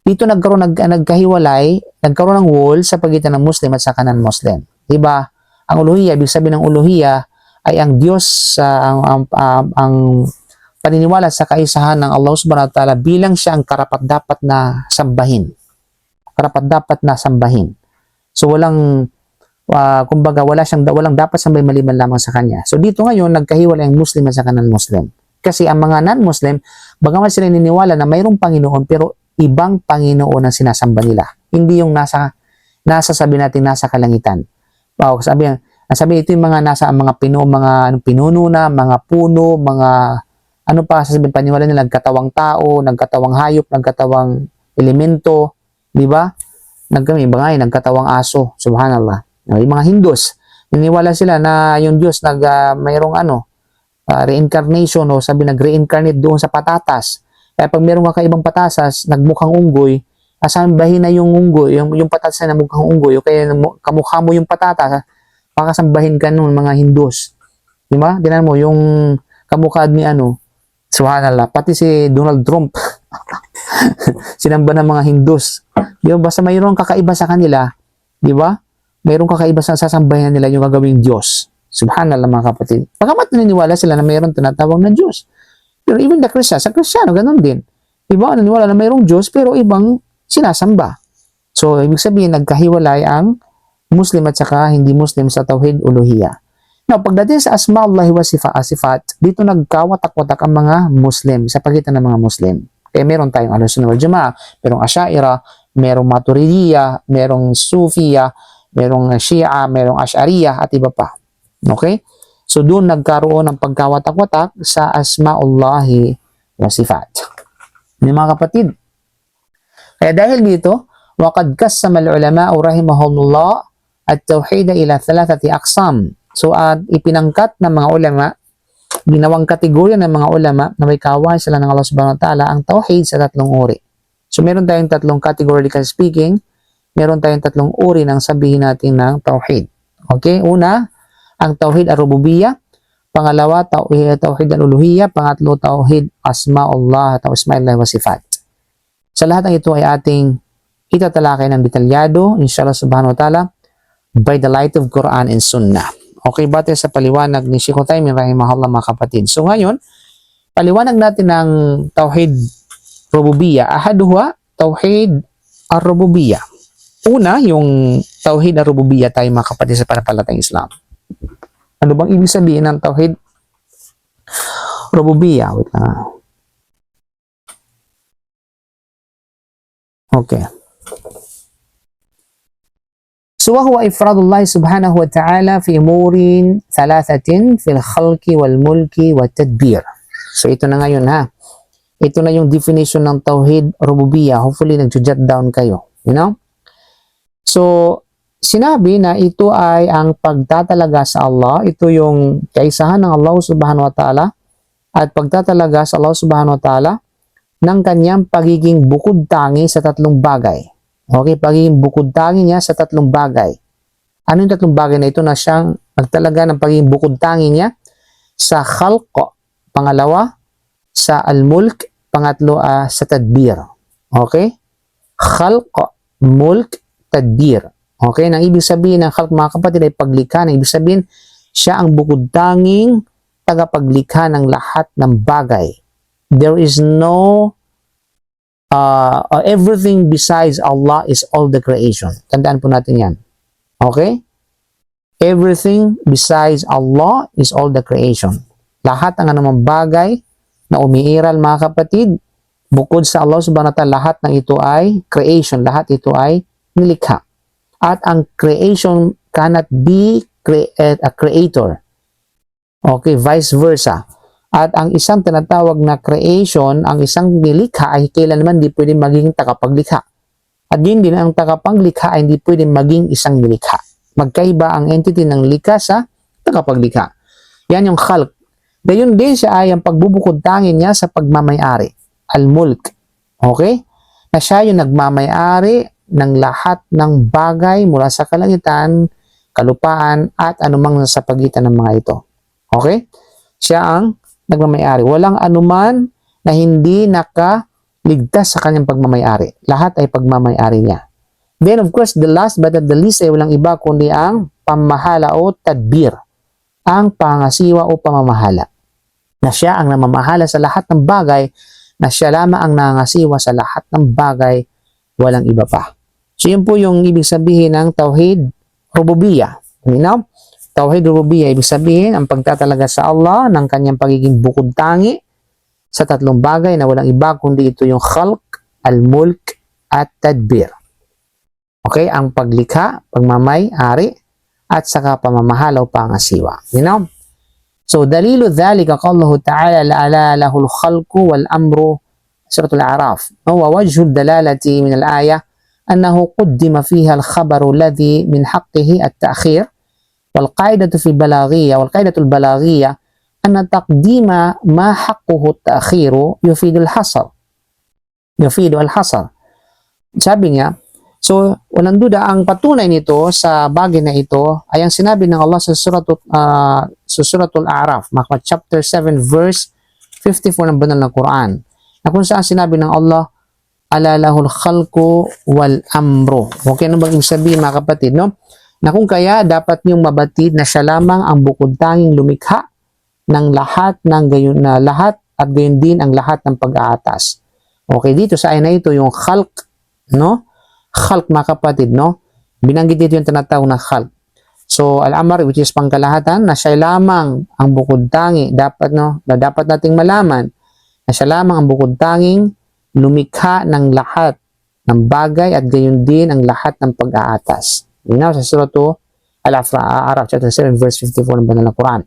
dito nagkahiwalay, nagkaroon ng wall sa pagitan ng Muslim at sa non-Muslim. Di ba? Ang Uluhiyya, ibig sabihin ng Uluhiyya ay ang Diyos, ang paniniwala sa kaisahan ng Allah subhanahu wa ta'ala bilang siya ang karapat-dapat na sambahin. Karapat-dapat na sambahin. So walang walang dapat sambahin maliban lamang sa kanya. So dito ngayon nagkahiwalay ang Muslim at sa non-Muslim. Kasi ang mga non-Muslim, bagaman sila naniniwala na mayroong Panginoon pero ibang Panginoon ang sinasamba nila. Hindi yung nasa sabi natin nasa kalangitan. Sabi ito yung mga pinuno na, mga puno, mga sasabihin paniwala nila, nagkatawang tao, nagkatawang hayop, nagkatawang elemento, di ba? Nagkatawang aso, subhanallah. Yung mga Hindus, niniwala sila na yung Diyos mayroong reincarnation o nag-reincarnate doon sa patatas. Kaya pag mayroong kakaibang patatas, nagmukhang unggoy, asambahin na yung unggoy, yung patatas na mukhang unggoy, o kaya kamukha mo yung patatas, pakasambahin ka ng mga Hindus. Di ba? Tingnan mo, yung kamukha ni subhanallah, pati si Donald Trump, sinamba ng mga Hindus. Di ba? Basta mayroong kakaiba sa kanila, di ba? Mayroong kakaiba sa sasambahin nila yung gagawing Diyos. Subhanallah mga kapatid. Pagkamat naniniwala sila na mayroong tinatawag na Diyos. Pero even the Christian, sa Kristiyano, ganun din. Iba, naniniwala na mayroong Diyos, pero ibang sinasamba. So, ibig sabihin, nagkahiwalay ang Muslim at saka hindi Muslim sa Tauhid Uluhiyah. Now, pagdating sa Asma'ullahi wa Sifat, dito nagkawatak-watak ang mga Muslim sa pagitan ng mga Muslim. Kaya meron tayong Ahlus-Sunnah wal Jama'ah, merong Asy'ariyah, merong Maturidiyah, merong Sufiyah, merong Shia, merong Asy'ariyah at iba pa. Okay? So, doon nagkaroon ng pagkawatak-watak sa Asma'ullahi wa Sifat. Mga kapatid. Kaya dahil dito, وَقَدْ قَسَّمَ الْعُلَمَاءُ رَحِمَهُمُ اللَّهُ التَّوْحِيدَ إِلَى 3 أَقْسَامٍ. So, ipinangkat ng mga ulama, ginawang kategorya ng mga ulama na may kaaway sila ng Allah subhanahu wa ta'ala ang tauhid sa 3 uri. So, meron tayong 3 categorical speaking, meron tayong 3 uri ng sabihin natin ng tauhid. Okay? Una, ang tauhid ar-rububiyyah. Pangalawa, tauhid al-uluhiyyah. Pangatlo, tauhid asma'ullah at asma'illah wa sifat. Sa lahat ng ito ay ating itatalakay ng detalyado, inshallah subhanahu wa ta'ala, by the light of Quran and Sunnah. Okay, bate sa paliwanag ni Sheikh Uthaymin rahimahullah mga kapatid. So ngayon, paliwanag natin ng tauhid rububiyyah. Ahaduha, tauhid ar-rububiyyah. Una, yung tauhid ar-rububiyyah tayo mga kapatid sa panampalatayang Islam. Ano bang ibig sabihin ng tauhid rububiyyah? Wait lang. Okay. So, وهو إفراد الله سبحانه وتعالى في أمور 3 في الخلق والملك والتدبير. So, ito na ngayon ha. Ito na yung definition ng Tauhid Rububiyyah. Hopefully, nag-jot down kayo. You know? So, sinabi na ito ay ang pagtatalaga sa Allah. Ito yung kaisahan ng Allah subhanahu wa ta'ala at pagtatalaga sa Allah subhanahu wa ta'ala ng kanyang pagiging bukod tangi sa 3 bagay. Okay, pagiging bukod tangi niya sa 3 bagay. Ano yung 3 bagay na ito na siyang nagtalaga ng pagiging bukod tangi niya? Sa khalq, pangalawa, sa al-mulk, pangatlo sa tadbir. Okay? Khalq, mulk, tadbir. Okay, nang ibig sabihin ng khalq mga kapatid ay paglikha. Nang ibig sabihin, siya ang bukod tanging tagapaglikha ng lahat ng bagay. There is no everything besides Allah is all the creation. Tandaan po natin yan. Okay? Everything besides Allah is all the creation. Lahat ng anumang bagay na umiiral mga kapatid, bukod sa Allah subhanahu wa ta'ala, lahat ng ito ay creation. Lahat ito ay nilikha. At ang creation cannot be a creator. Okay? Vice versa. At ang isang tinatawag na creation, ang isang nilikha ay kailanman di pwedeng maging tagapaglikha. At yun din, ang tagapaglikha ay hindi pwedeng maging isang nilikha. Magkaiba ang entity ng likha sa tagapaglikha. Yan yung khalq. Gayon din siya ay ang pagbubukod tangin niya sa pagmamayari. Al-mulk. Okay? Na siya yung nagmamayari ng lahat ng bagay mula sa kalangitan, kalupaan, at anumang nasa pagitan ng mga ito. Okay? Siya ang nagmamayari. Walang anuman na hindi nakaligtas sa kanyang pagmamayari. Lahat ay pagmamayari niya. Then of course, the last but not the least ay walang iba kundi ang pamahala o tadbir. Ang pangasiwa o pamamahala. Na siya ang namamahala sa lahat ng bagay, na siya lamang ang nangasiwa sa lahat ng bagay, walang iba pa. So yun po yung ibig sabihin ng Tauhid Rububiyyah. You know? Tauhid Rububiyyah, ibig sabihin, ang pagtatalaga sa Allah ng kanyang pagiging bukod tangi sa 3 bagay na walang iba kundi ito yung khalq, al-mulk, at tadbir. Okay? Ang paglikha, pagmamay-ari, at saka pamamahala o pangasiwa. You know? So, dalilu dhalika qallahu ta'ala la'ala lahul khalqu wal-amru suratul A'raf. Wa wajhu dalalati min al-ayah annahu quddima fiha al-khabaru alladhi min haqqihi at-ta'khir. والقاعدة في البلاغية والقاعدة البلاغية أن تقديم ما حقه التأخير يفيد الحصر. Sabi niya, So, walang duda, ang patunay nito sa bagay na ito ay ang sinabi ng Allah sa Suratul A'raf, chapter 7, verse 54 ng banal na Quran, na kung saan sinabi ng Allah, alalahul khalqu wal amru. Okay, ano bang ibig sabihin mga kapatid, no? Na kung kaya dapat niyong mabatid na siya lamang ang bukod tanging lumikha ng lahat ng gayon na lahat at gayon din ang lahat ng pag-aatas. Okay, dito sa ayat na ito yung khalq, no? Khalq mga kapatid, no? Binanggit dito yung tinatawag na khalq. So, al-amr, which is pangkalahatan, na siya lamang ang bukod tangi, dapat, no? Na dapat nating malaman na siya lamang ang bukod tanging lumikha ng lahat ng bagay at gayon din ang lahat ng pag-aatas. Yun sa Surah Al-A'raf, chapter 7, verse 54 ng banal na Quran.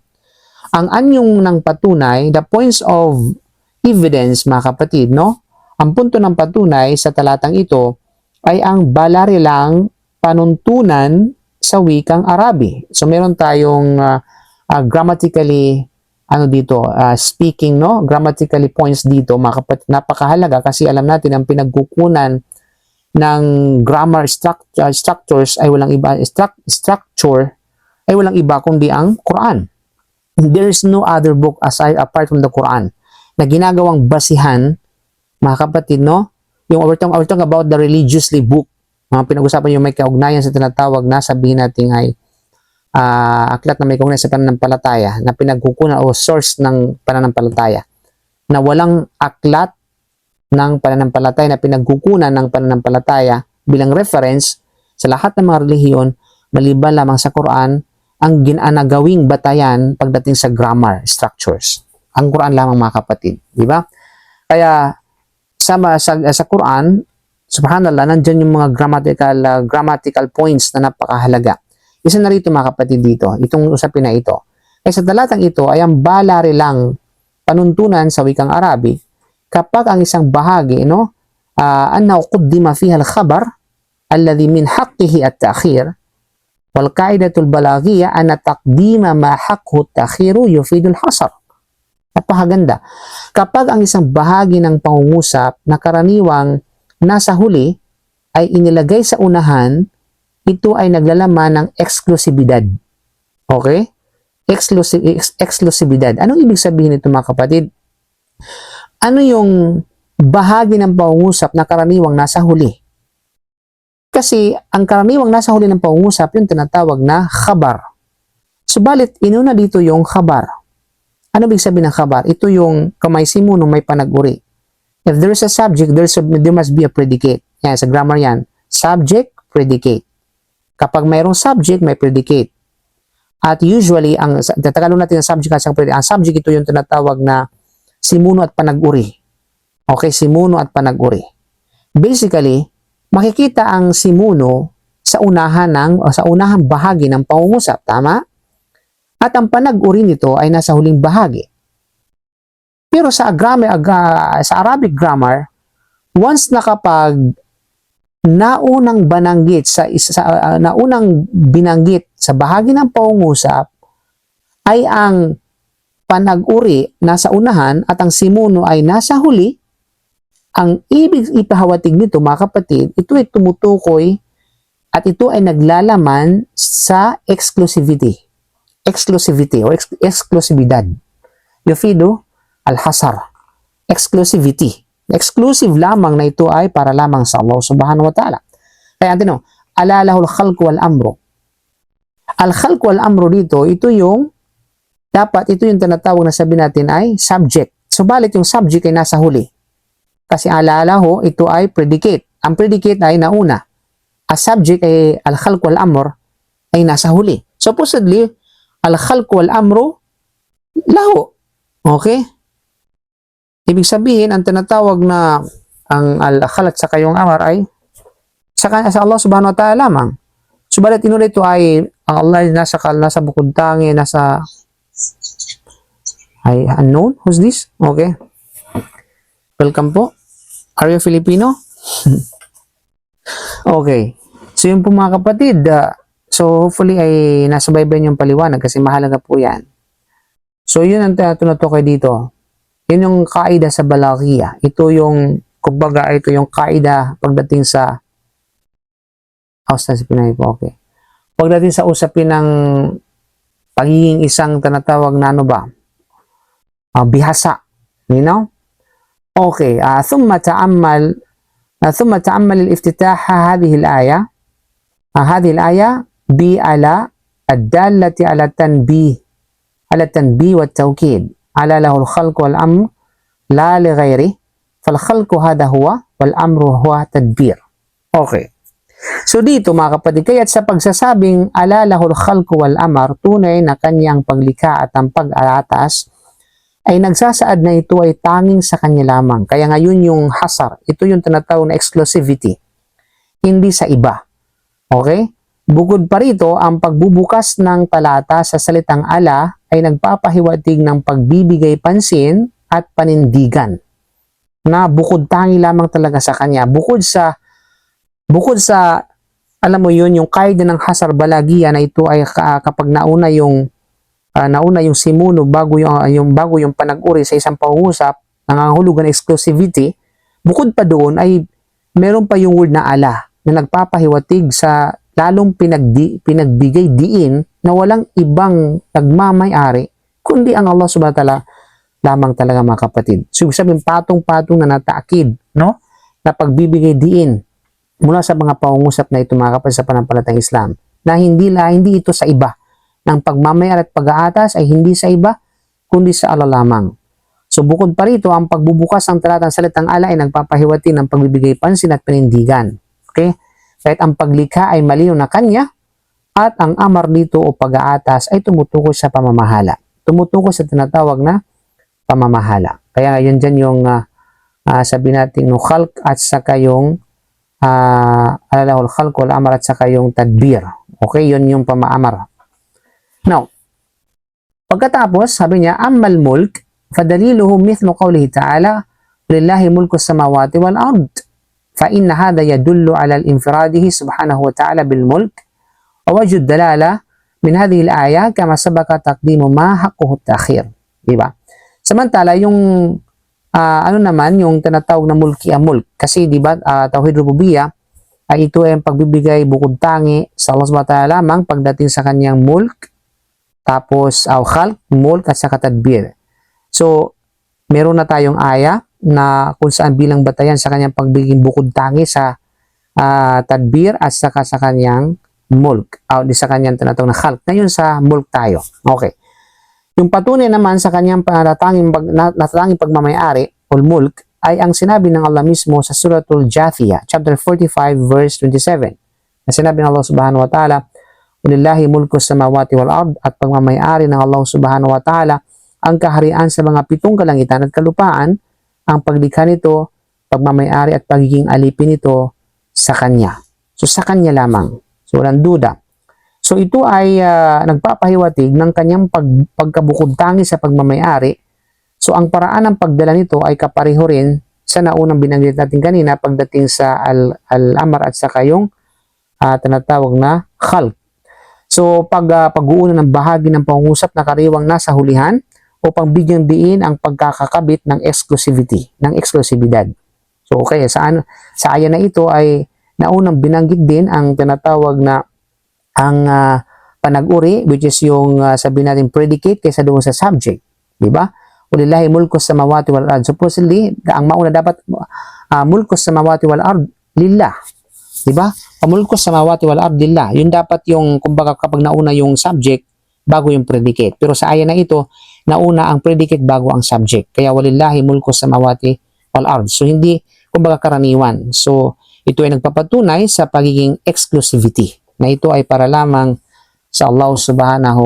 Ang anyong ng patunay, the points of evidence, mga kapatid, no? Ang punto ng patunay sa talatang ito ay ang balarilang panuntunan sa wikang Arabi. So, meron tayong grammatically speaking, no? Grammatically points dito, mga kapatid, napakahalaga kasi alam natin ang pinagkukunan ng grammar structures ay walang iba, structure ay walang iba kundi ang Quran. There is no other book apart from the Quran na ginagawang basihan, mga kapatid, no? Yung we're talking about the religiously book. Pinag-usapan yung may kaugnayan sa tinatawag na sabihin natin ay aklat na may kaugnayan sa pananampalataya, na pinagkukunan o source ng pananampalataya, na walang aklat ng pananampalataya na pinagkukunan ng pananampalataya bilang reference sa lahat ng mga relihiyon maliban lamang sa Quran ang ginanagawing batayan pagdating sa grammar structures. Ang Quran lamang, mga kapatid, di ba? Kaya sa Quran, subhanallah, nandyan yung mga grammatical points na napakahalaga. Isa na rito, mga kapatid, dito, itong usapin na ito. Kaya sa talatang ito ay ang balarilang panuntunan sa wikang Arabi kapag ang isang bahagi, no, anna quddima fiha al-khabar alladhi min haqqihi at-ta'khir wal qa'idatul balaghiyya anna taqdima ma haqqu at-ta'khiru yufidul hasar. Napakaganda. Kapag ang isang bahagi ng pangungusap na karaniwang nasa huli ay inilagay sa unahan, ito ay naglalaman ng eksklusibidad. Okay? Eksklusibidad. Anong ibig sabihin nito, mga kapatid? Ano yung bahagi ng pangungusap na karaniwang nasa huli? Kasi ang karaniwang nasa huli ng pangungusap yung tinatawag na khabar. Subalit, inuna dito yung khabar. Ano ibig sabihin ng khabar? Ito yung kamay simunong may panag-uri. If there is a subject, there must be a predicate. Yan, sa grammar yan. Subject, predicate. Kapag mayroong subject, may predicate. At usually, tagalog natin ang subject at predicate. Ang subject, ito yung tinatawag na simuno at panag-uri. Okay, simuno at panag-uri. Basically, makikita ang simuno sa unahang bahagi ng pangungusap. Tama? At ang panag-uri nito ay nasa huling bahagi. Pero sa Arabic grammar, once na kapag naunang binanggit sa bahagi ng pangungusap ay ang panag-uri nasa unahan at ang simuno ay nasa huli, ang ibig ipahawatig nito, mga kapatid, ito ay tumutukoy at ito ay naglalaman sa exclusivity o eksklusibidad. Yufidu al-hasar. Exclusivity. Exclusive lamang na ito ay para lamang sa Allah subhanahu wa ta'ala. Kaya alalahul khalqu wal amru. Al-khalqu wal amru dito, ito yung tinatawag na sabi natin ay subject. Subalit yung subject ay nasa huli. Kasi alalahu, ito ay predicate. Ang predicate ay nauna. Ang subject ay al-khalqu wal amr ay nasa huli. Supposedly, al-khalqu wal amru lahu. Okay? Ibig sabihin, ang tinatawag na ang al-khalq sa kayong amar ay sa Allah subhanahu wa ta'ala lamang. Subalit inulit ito ay ang Allah ay nasa bukod tangi, ay unknown. Who's this? Okay. Welcome po. Are you Filipino? Okay. So yun po, mga kapatid. So hopefully ay nasa baybayin yung paliwanag kasi mahalaga po yan. So yun ang tinutukoy dito. Yun yung kaida sa balaghiya. Ito yung, kumbaga, ito yung kaida pagdating sa Sa Pinay po, okay. Pagdating sa usapin ng pagiging isang tinatawag na ano ba? Bihasa. You know? Okay. ثم تأمل الافتتاح هذه الآية هذه الآية على الدالة على التنبيه والتوكيد على له الخلق والأمر لا لغيره فالخلق هذا هو والأمر هو تدبير. Okay. So dito mga kapatid, kaya't sa pagsasabing alalahul khalqu wal amar, tunay na kanyang paglikha at ang pag-aatas, ay nagsasaad na ito ay tanging sa kanya lamang. Kaya ngayon yung hasar, ito yung tinatawag na exclusivity, hindi sa iba. Okay? Bukod pa rito, ang pagbubukas ng talata sa salitang ala ay nagpapahiwatig ng pagbibigay pansin at panindigan na bukod tangi lamang talaga sa kanya. Bukod sa alam mo yun, yung kaida ng hasar balagiya na ito ay kapag nauna yung simuno bago yung panag-uri sa isang pangungusap, nangangahulugan ng exclusivity. Bukod pa doon ay meron pa yung word na ala na nagpapahiwatig sa lalong pinagbigay diin na walang ibang nagmamay-ari kundi ang Allah subhanahu wa ta'ala lamang talaga mga kapatid. So sabihin patong-patong na nataakid, no? Na pagbibigay diin mula sa mga pangungusap na ito mga kapatid sa pananampalatayang Islam, na hindi ito sa iba, ng pagmamayari at pag-aatas ay hindi sa iba kundi sa Allah lamang. So bukod pa rito, ang pagbubukas ng talatang salitang ala ay nagpapahiwatig ng pagbibigay pansin at panindigan. Okay? Kahit ang paglikha ay malinaw na kanya at ang amar dito o pag-aatas ay tumutukoy sa pamamahala. Tumutukoy sa tinatawag na pamamahala. Kaya yun dyan yung sabi natin no khalq at saka yung alalahul khalq wal amar at saka yung tadbir. Okay, yun yung pamaamar. Now, pagkatapos sabi niya ammal mulk fadaliluhu mithlu qawlihi ta'ala lillahi mulku samawati wal ard fa inna hadha yadullu ala al-infiradihi subhanahu wa ta'ala bil mulk wa wajhu dalala min hadhihi al-aya kama sabaka taqdimu ma haqquhu at-ta'khir. Diba? Samantala yung ano naman yung tinatawag na mulki mulk kasi diba tauhid rububiyya ay ito ay ang pagbibigay bukod tangi sa Allah subhanahu wa ta'ala lamang pagdating sa kanyang mulk, tapos khalq, mulk at saka tadbir. So meron na tayong aya na kung saan bilang batayan sa kanyang pagbiging bukod tangi sa tadbir at saka sa kanyang mulk sa kanyang tinatawag na khalq. Ngayon sa mulk tayo. Okay. Yung patunay naman sa kanyang natatanging pagmamayari o mulk ay ang sinabi ng Allah mismo sa Suratul Jathiyah, chapter 45, verse 27. Na sinabi ng Allah subhanahu wa ta'ala, "Lillahi mulku samawati wal ard," at pagmamayari ng Allah subhanahu wa ta'ala ang kaharian sa mga 7 kalangitan at kalupaan, ang paglikha nito, pagmamayari at pagiging alipin nito sa Kanya. So sa Kanya lamang. So walang duda. So ito ay nagpapahiwatig ng kanyang pagkabukod tangi sa pagmamayari. So ang paraan ng pagdala nito ay kapareho rin sa naunang binanggit natin kanina pagdating sa al-amar at saka yung tinatawag na khalq. So pag-uuna ng bahagi ng pangungusap na kariwang nasa hulihan upang bigyang diin ang pagkakakabit ng exclusivity, ng eksklusibidad. So okay, sa aya na ito ay naunang binanggit din ang tinatawag na ang panag-uri, which is yung sabihin natin predicate kaysa doon sa subject, di ba? Ulillahi mulku samawati wal ard. Supposedly, ang mauna dapat mulku samawati wal ard lillah, di ba? Mulku samawati wal ard lillah. Yun dapat yung kumbaga kapag nauna yung subject bago yung predicate. Pero sa aya na ito, nauna ang predicate bago ang subject. Kaya walillahi mulku samawati wal ard. So hindi kumbaga karaniwan. So ito ay nagpapatunay sa pagiging exclusivity, na ito ay para lamang sa Allah subhanahu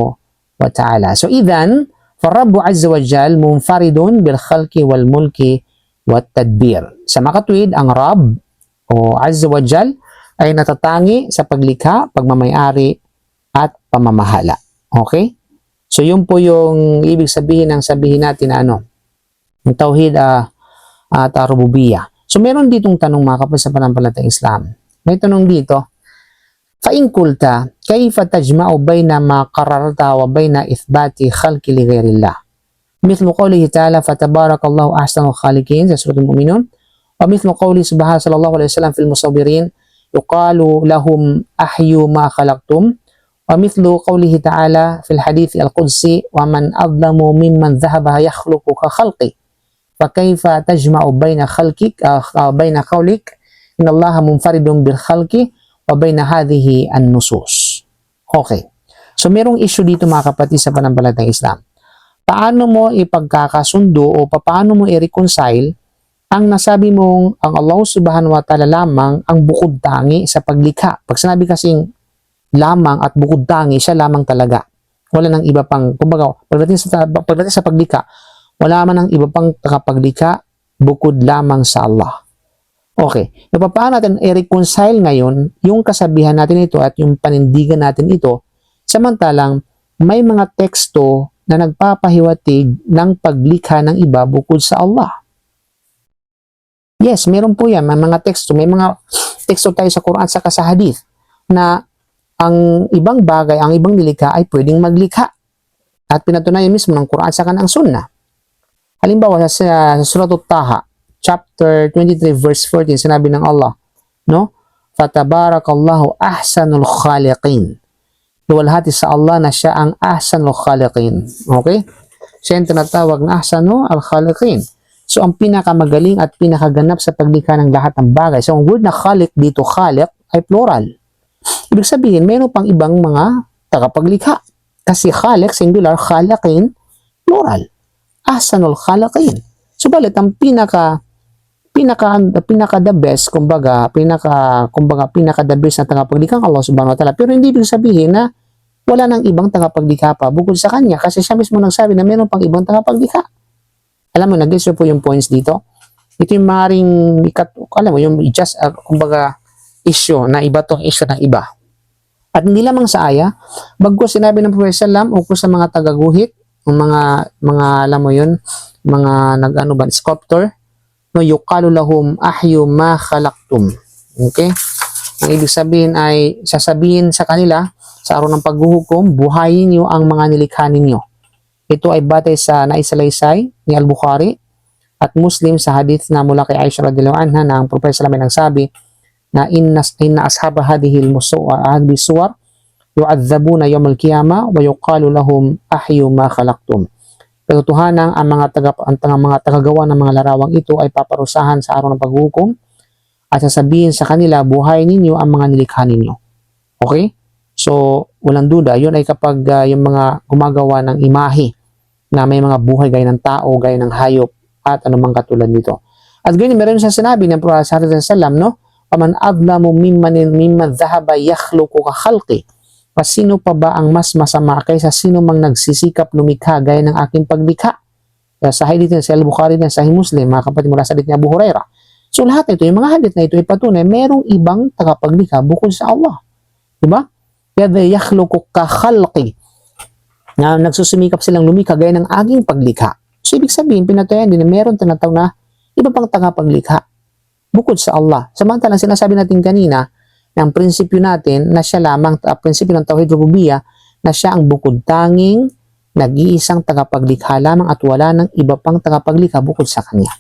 wa ta'ala. So idhan, farabbu azza wa jal munfaridun bil khalqi wal mulki wat tadbir. Sa makatwid, ang Rabb o azza wa jal ay natatangi sa paglikha, pagmamayari at pamamahala. Okay? So yun po yung ibig sabihin ng sabihin natin na ano, yung tauhid at rububiyya. So meron ditong tanong mga kapatid sa pananampalatayang Islam. May tanong dito, فإن قلت كيف تجمع بين ما قررت وبين إثبات خلق لغير الله مثل قوله تعالى فتبارك الله أحسن الخالقين في سورة المؤمنون ومثل قوله سبحانه صلى الله عليه وسلم في المصورين yuqalu lahum ahyu ma khalaqtum. ومثل قوله تعالى في الحديث القدسي ومن أظلم ممن ذهب يخلق كخلقي فكيف تجمع بين خلقك بين قولك إن الله منفرد بالخلق وبين هذه النصوص. Okay. So merong issue dito mga kapatid sa pananampalatayang Islam. Paano mo ipagkakasundo o paano mo i-reconcile ang nasabi mong ang Allah subhanahu wa ta'ala lamang ang bukod tangi sa paglikha? Pag sinabi kasing lamang at bukod tangi, siya lamang talaga. Wala nang iba pang, kumbaga, pagdating sa paglikha, wala man ang iba pang takapaglikha bukod lamang sa Allah. Okay. Paano natin i-reconcile ngayon yung kasabihan natin ito at yung panindigan natin ito, samantalang may mga teksto na nagpapahiwatig ng paglikha ng iba bukod sa Allah. Yes, meron po yan. May mga teksto tayo sa Quran at sa hadith na ang ibang bagay, ang ibang nilikha ay pwedeng maglikha. At pinatunayan mismo ng Quran sa kanang Sunnah. Halimbawa sa Surah At-Taha, chapter 23 verse 14, sinabi ng Allah, no? Fatabarakallahu ahsanul khaliqin. Luwalhati sa Allah na siya ang ahsanul khaliqin. Okay? Siya yung tinatawag na ahsanul khaliqin. So ang pinakamagaling at pinakaganap sa paglikha ng lahat ng bagay. So ang word na khaliq dito, khaliq, ay plural. Ibig sabihin, mayroon pang ibang mga tagapaglikha. Kasi khaliq, singular, khaliqin, plural. Ahsanul khaliqin. Subalit, ang pinaka the best, pinaka the best na tagapaglikha ang Allah subhanahu wa ta'ala. Pero hindi ibig sabihin na wala nang ibang tagapaglikha pa bukod sa kanya. Kasi siya mismo nagsabi na mayroon pang ibang tagapaglikha. Alam mo, nag-guess po yung points dito. Ito yung maaaring, alam mo, yung just, issue na iba tong issue ng iba. At hindi lamang sa aya, bago sinabi ng Prophet sallam ukol sa mga tagaguhit, mga alam mo yun, mga sculptor, no, yuqalu lahum ahyu ma khalaqtum. Okay? Ang ibig sabihin ay sasabihin sa kanila sa araw ng paghuhukom, buhayin niyo ang mga nilikha ninyo. Ito ay batay sa naisalaysay ni Al-Bukhari at Muslim sa hadith na mula kay Aisha radhiyallahu anha na ang Prophet sallam ay nagsabi na inna ashaba hadhihi al-suwar yu'adzabuna yawm al-qiyamah wa yuqalu lahum ahyu ma khalaqtum. Katotohanan ang mga tagagawa ng mga larawang ito ay paparusahan sa araw ng paghuhukom at sasabihin sa kanila, buhay ninyo ang mga nilikha ninyo. Okay? So, walang duda, yun ay kapag yung mga gumagawa ng imahe na may mga buhay gaya ng tao, gaya ng hayop at anumang katulad nito. At ganyan, meron siya sinabi ng Prophet sallallahu alaihi wasallam, no? Paman adlamu mimman dhahaba yakhluqu ka khalqi. Sino pa ba ang mas masama kaysa sino mang nagsisikap lumikha gaya ng aking paglikha? Sa hadith sa Al-Bukhari na Sahih Muslim, mga kapatid, mula sa hadith ni Abu Hurairah. So lahat nito, yung mga hadith na ito ay patunay, merong ibang tagapaglikha bukod sa Allah. Diba? Yadha yakhluqu ka khalqi. Na nagsusumikap silang lumikha gaya ng aking paglikha. So ibig sabihin, pinatunayan din na meron tinatawag na iba pang tagapaglikha bukod sa Allah. Samantalang sinasabi natin kanina na ang prinsipyo natin na siya lamang, prinsipyo ng Tauhid Rububiyyah, na siya ang bukod tanging nag-iisang tagapaglikha lamang at wala ng iba pang tagapaglikha bukod sa kanya.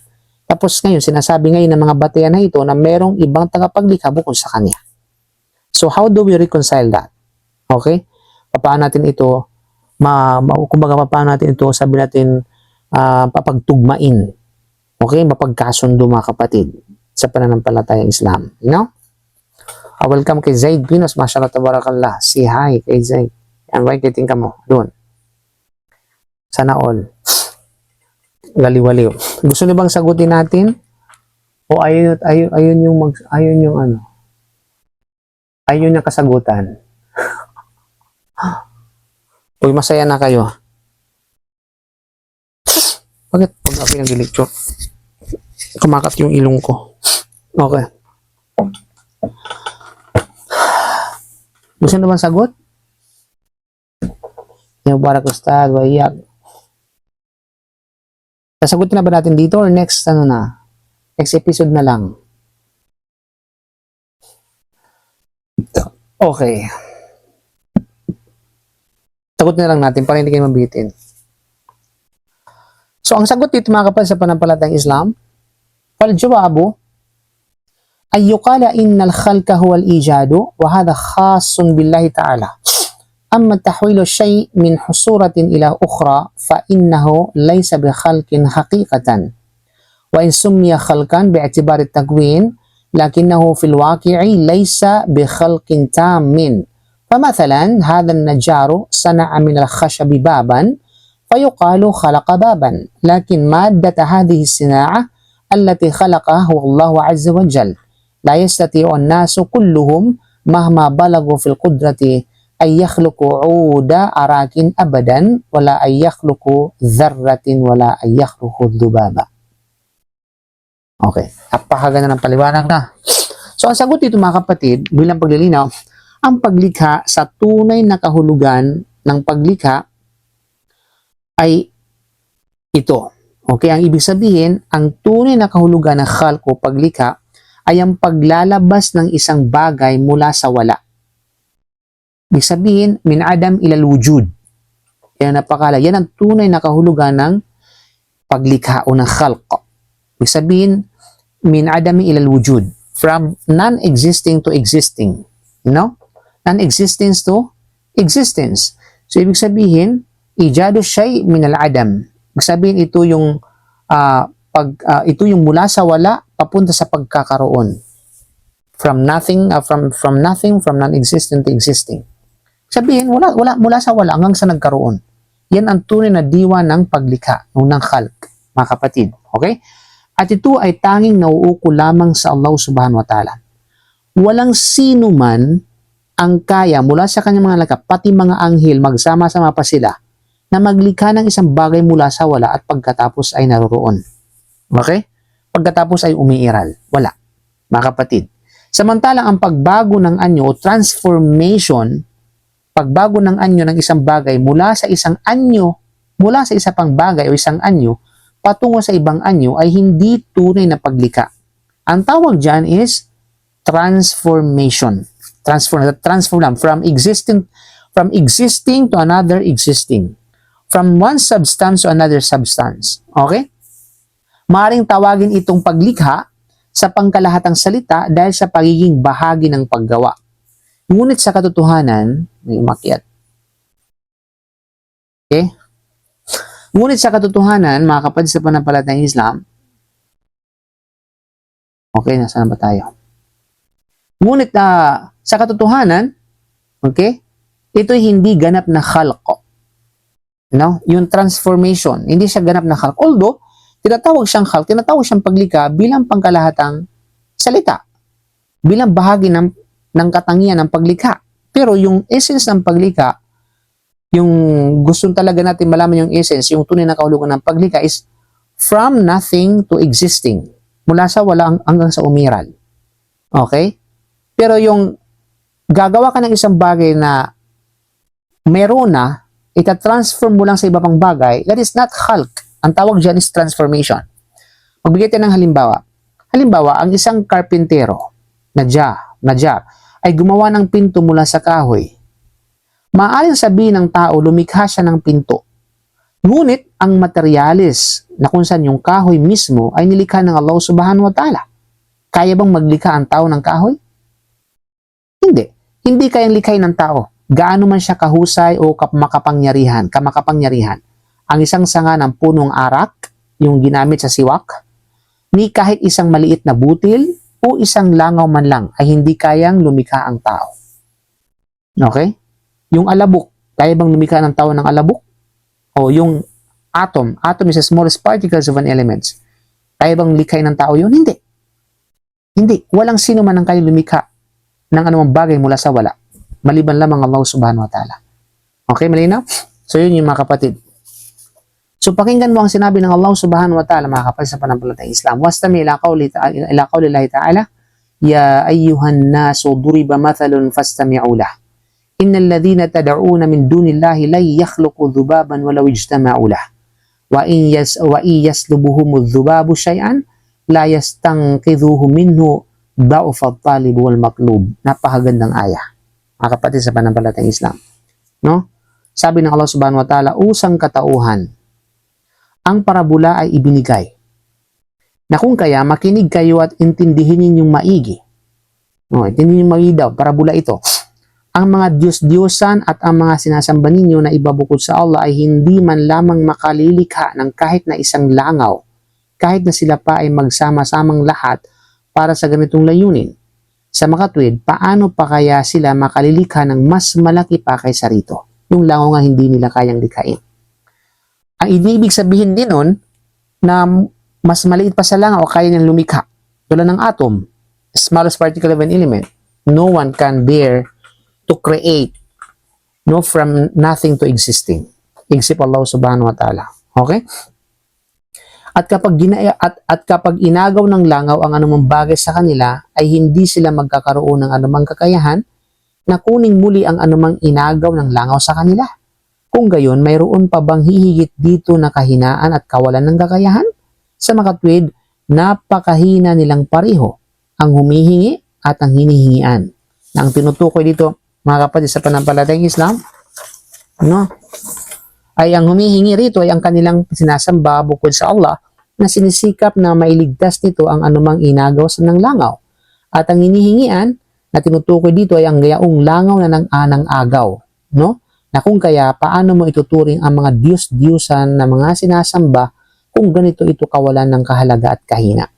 Tapos ngayon, sinasabi ngayon ng mga batayan na ito na merong ibang tagapaglikha bukod sa kanya. So how do we reconcile that? Okay? Paano natin ito, kumbaga paano natin ito, sabi natin, papagtugmain. Okay? Mapagkasundo mga kapatid sa pananampalatayang Islam. You know? Welcome kay Zaid Pinos. Mashallah, tabarakallah. Say hi kay Zaid. Invite ka mo. Doon. Sana all. Waliw-waliw. Gusto niyo bang sagutin natin? O ayun yung kasagutan. Uy, masaya na kayo. Bakit pag ako nag-lecture? Kumakat yung ilong ko. Okay. Gusto naman sagot? Yung barak ustad, wayak. Sasagutin na ba natin dito or next next episode na lang? Okay. Sagutin na lang natin para hindi kayo mabitin. So, ang sagot dito mga kapatid sa pananampalatayang Islam, wal jawabu, أن يقال إن الخلق هو الإيجاد وهذا خاص بالله تعالى. أما تحويل الشيء من حصورة إلى أخرى فإنه ليس بخلق حقيقة، وإن سمي خلقا باعتبار التكوين لكنه في الواقع ليس بخلق تام. فمثلا هذا النجار صنع من الخشب بابا فيقال خلق بابا، لكن مادة هذه الصناعة التي خلقها هو الله عز وجل. لا يستطيع الناس كلهم مهما بلغوا في القدرة أن يخلقوا عود أراك أبدا، ولا أن يخلقوا ذرة، ولا أن يخلقوا الذبابة. Okay, napakaganda ng paliwanag na. So, ang sagot dito mga kapatid, bilang paglilinaw, ang paglikha sa tunay na kahulugan ng paglikha ay ito. Okay, ang ibig sabihin, ang tunay na kahulugan ng khalq o paglikha ay ang paglalabas ng isang bagay mula sa wala. Ibig sabihin, min adam ilal wujud. Yan napakala. Yan ang tunay na kahulugan ng paglikha o ng khalq. Ibig sabihin, min adami ilal wujud. From non-existing to existing. You know? Non-existence to existence. So, ibig sabihin, ijadu shay min al-adam. Ibig sabihin, ito yung ito yung mula sa wala papunta sa pagkakaroon. From nothing, from non-existent to existing. Sabihin, mula sa wala hanggang sa nagkaroon. Yan ang tunay na diwa ng paglikha, ng khalq, mga kapatid. Okay? At ito ay tanging nauuko lamang sa Allah subhanahu wa ta'ala. Walang sino man ang kaya mula sa kanyang mga lakap, pati mga anghel, magsama-sama pa sila, na maglikha ng isang bagay mula sa wala at pagkatapos ay naroroon. Okay? Pagkatapos ay umiiral. Wala. Mga kapatid. Samantalang ang pagbago ng anyo o transformation, pagbago ng anyo ng isang bagay mula sa isang anyo, mula sa isa pang bagay o isang anyo, patungo sa ibang anyo ay hindi tunay na paglikha. Ang tawag dyan is transformation. Transform from existing to another existing. From one substance to another substance. Okay? Maaring tawagin itong paglikha sa pangkalahatang salita dahil sa pagiging bahagi ng paggawa. Ngunit sa katotohanan, may umakyat. Okay? Ngunit sa katotohanan, mga kapatid sa pananampalatayang Islam, okay, nasaan ba tayo? Ngunit sa katotohanan, okay, ito'y hindi ganap na khalq. No? Yung transformation, hindi siya ganap na khalq. Although, tinatawag siyang khalq, tinatawag siyang paglikha bilang pangkalahatang salita. Bilang bahagi ng katangian ng paglikha. Pero yung essence ng paglikha, yung gustong talaga natin malaman yung essence, yung tunay na kahulugan ng paglikha is from nothing to existing. Mula sa wala hanggang sa umiral. Okay? Pero yung gagawa ka ng isang bagay na meron na, ita-transform mo lang sa iba pang bagay, that is not khalq. Ang tawag dyan is transformation. Magbigay tayo ng halimbawa. Halimbawa, ang isang karpintero, Najjar, ay gumawa ng pinto mula sa kahoy. Maaaring sabihin ng tao, lumikha siya ng pinto. Ngunit, ang materialis na kung saan yung kahoy mismo ay nilikha ng Allah subhanahu wa ta'ala. Kaya bang maglikha ang tao ng kahoy? Hindi. Hindi kayang likhain ng tao. Gaano man siya kahusay o kamakapangyarihan. Ang isang sanga ng punong arak, yung ginamit sa siwak, ni kahit isang maliit na butil o isang langaw man lang ay hindi kayang lumikha ang tao. Okay? Yung alabok, kaya bang lumikha ng tao ng alabok? O yung atom is the smallest particles of an element. Kaya bang likhain ng tao yun? Hindi. Hindi. Walang sino man ang kaya lumikha ng anumang bagay mula sa wala. Maliban lamang Allah subhanahu wa ta'ala. Okay, malinaw? So yun yung mga kapatid. So pakinggan mo ang sinabi ng Allah subhanahu wa ta'ala, mga kapatid sa pananampalatayang Islam. Wastami ila qawli ta'ala, ya ayyuhan nasu duriba mathalun fastami'u lah. Innal ladhina tad'una min dunillahi la yakhluqu dhubaban walau ijtama'u lah. Wa in yaslubuhum adh-dhubabu shay'an la yastanqidhuhu minhu da'ufa at-talib wal matlub. Napakagandang ayah. Mga kapatid sa pananampalatayang Islam. No? Sabi ng Allah subhanahu wa ta'ala, usang katauhan, ang parabula ay ibinigay. Na kung kaya makinig kayo at intindihin ninyong maigi. Intindihin ninyong maigi daw, parabula ito. Ang mga Diyos-Diyosan at ang mga sinasamba ninyo na iba bukod sa Allah ay hindi man lamang makalilikha ng kahit na isang langaw, kahit na sila pa ay magsama-samang lahat para sa ganitong layunin. Sa makatwid, paano pa kaya sila makalilikha ng mas malaki pa kaysa rito? Yung langaw nga hindi nila kayang likhain. Ang ibig sabihin din nun, na mas maliit pa sa langaw kaya niyang lumikha. Tulad ng atom, smallest particle of an element, no one can dare to create from nothing to existing except Allah subhanahu wa ta'ala. Okay? At kapag inagaw ng langaw ang anumang bagay sa kanila, ay hindi sila magkakaroon ng anumang kakayahan na kuning muli ang anumang inagaw ng langaw sa kanila. Kung gayon, mayroon pa bang hihigit dito na kahinaan at kawalan ng kakayahan? Sa makatwid, napakahina nilang pareho, ang humihingi at ang hinihingian. Na ang tinutukoy dito, mga kapatid, sa panampalatayang Islam, ay ang humihingi rito ay ang kanilang sinasamba bukod sa Allah na sinisikap na mailigtas nito ang anumang inagaw sa ng langaw. At ang hinihingian na tinutukoy dito ay ang gayaong langaw na ng anang agaw. Na kung kaya, paano mo ituturing ang mga Diyos-Diyusan na mga sinasamba kung ganito ito kawalan ng kahalaga at kahina?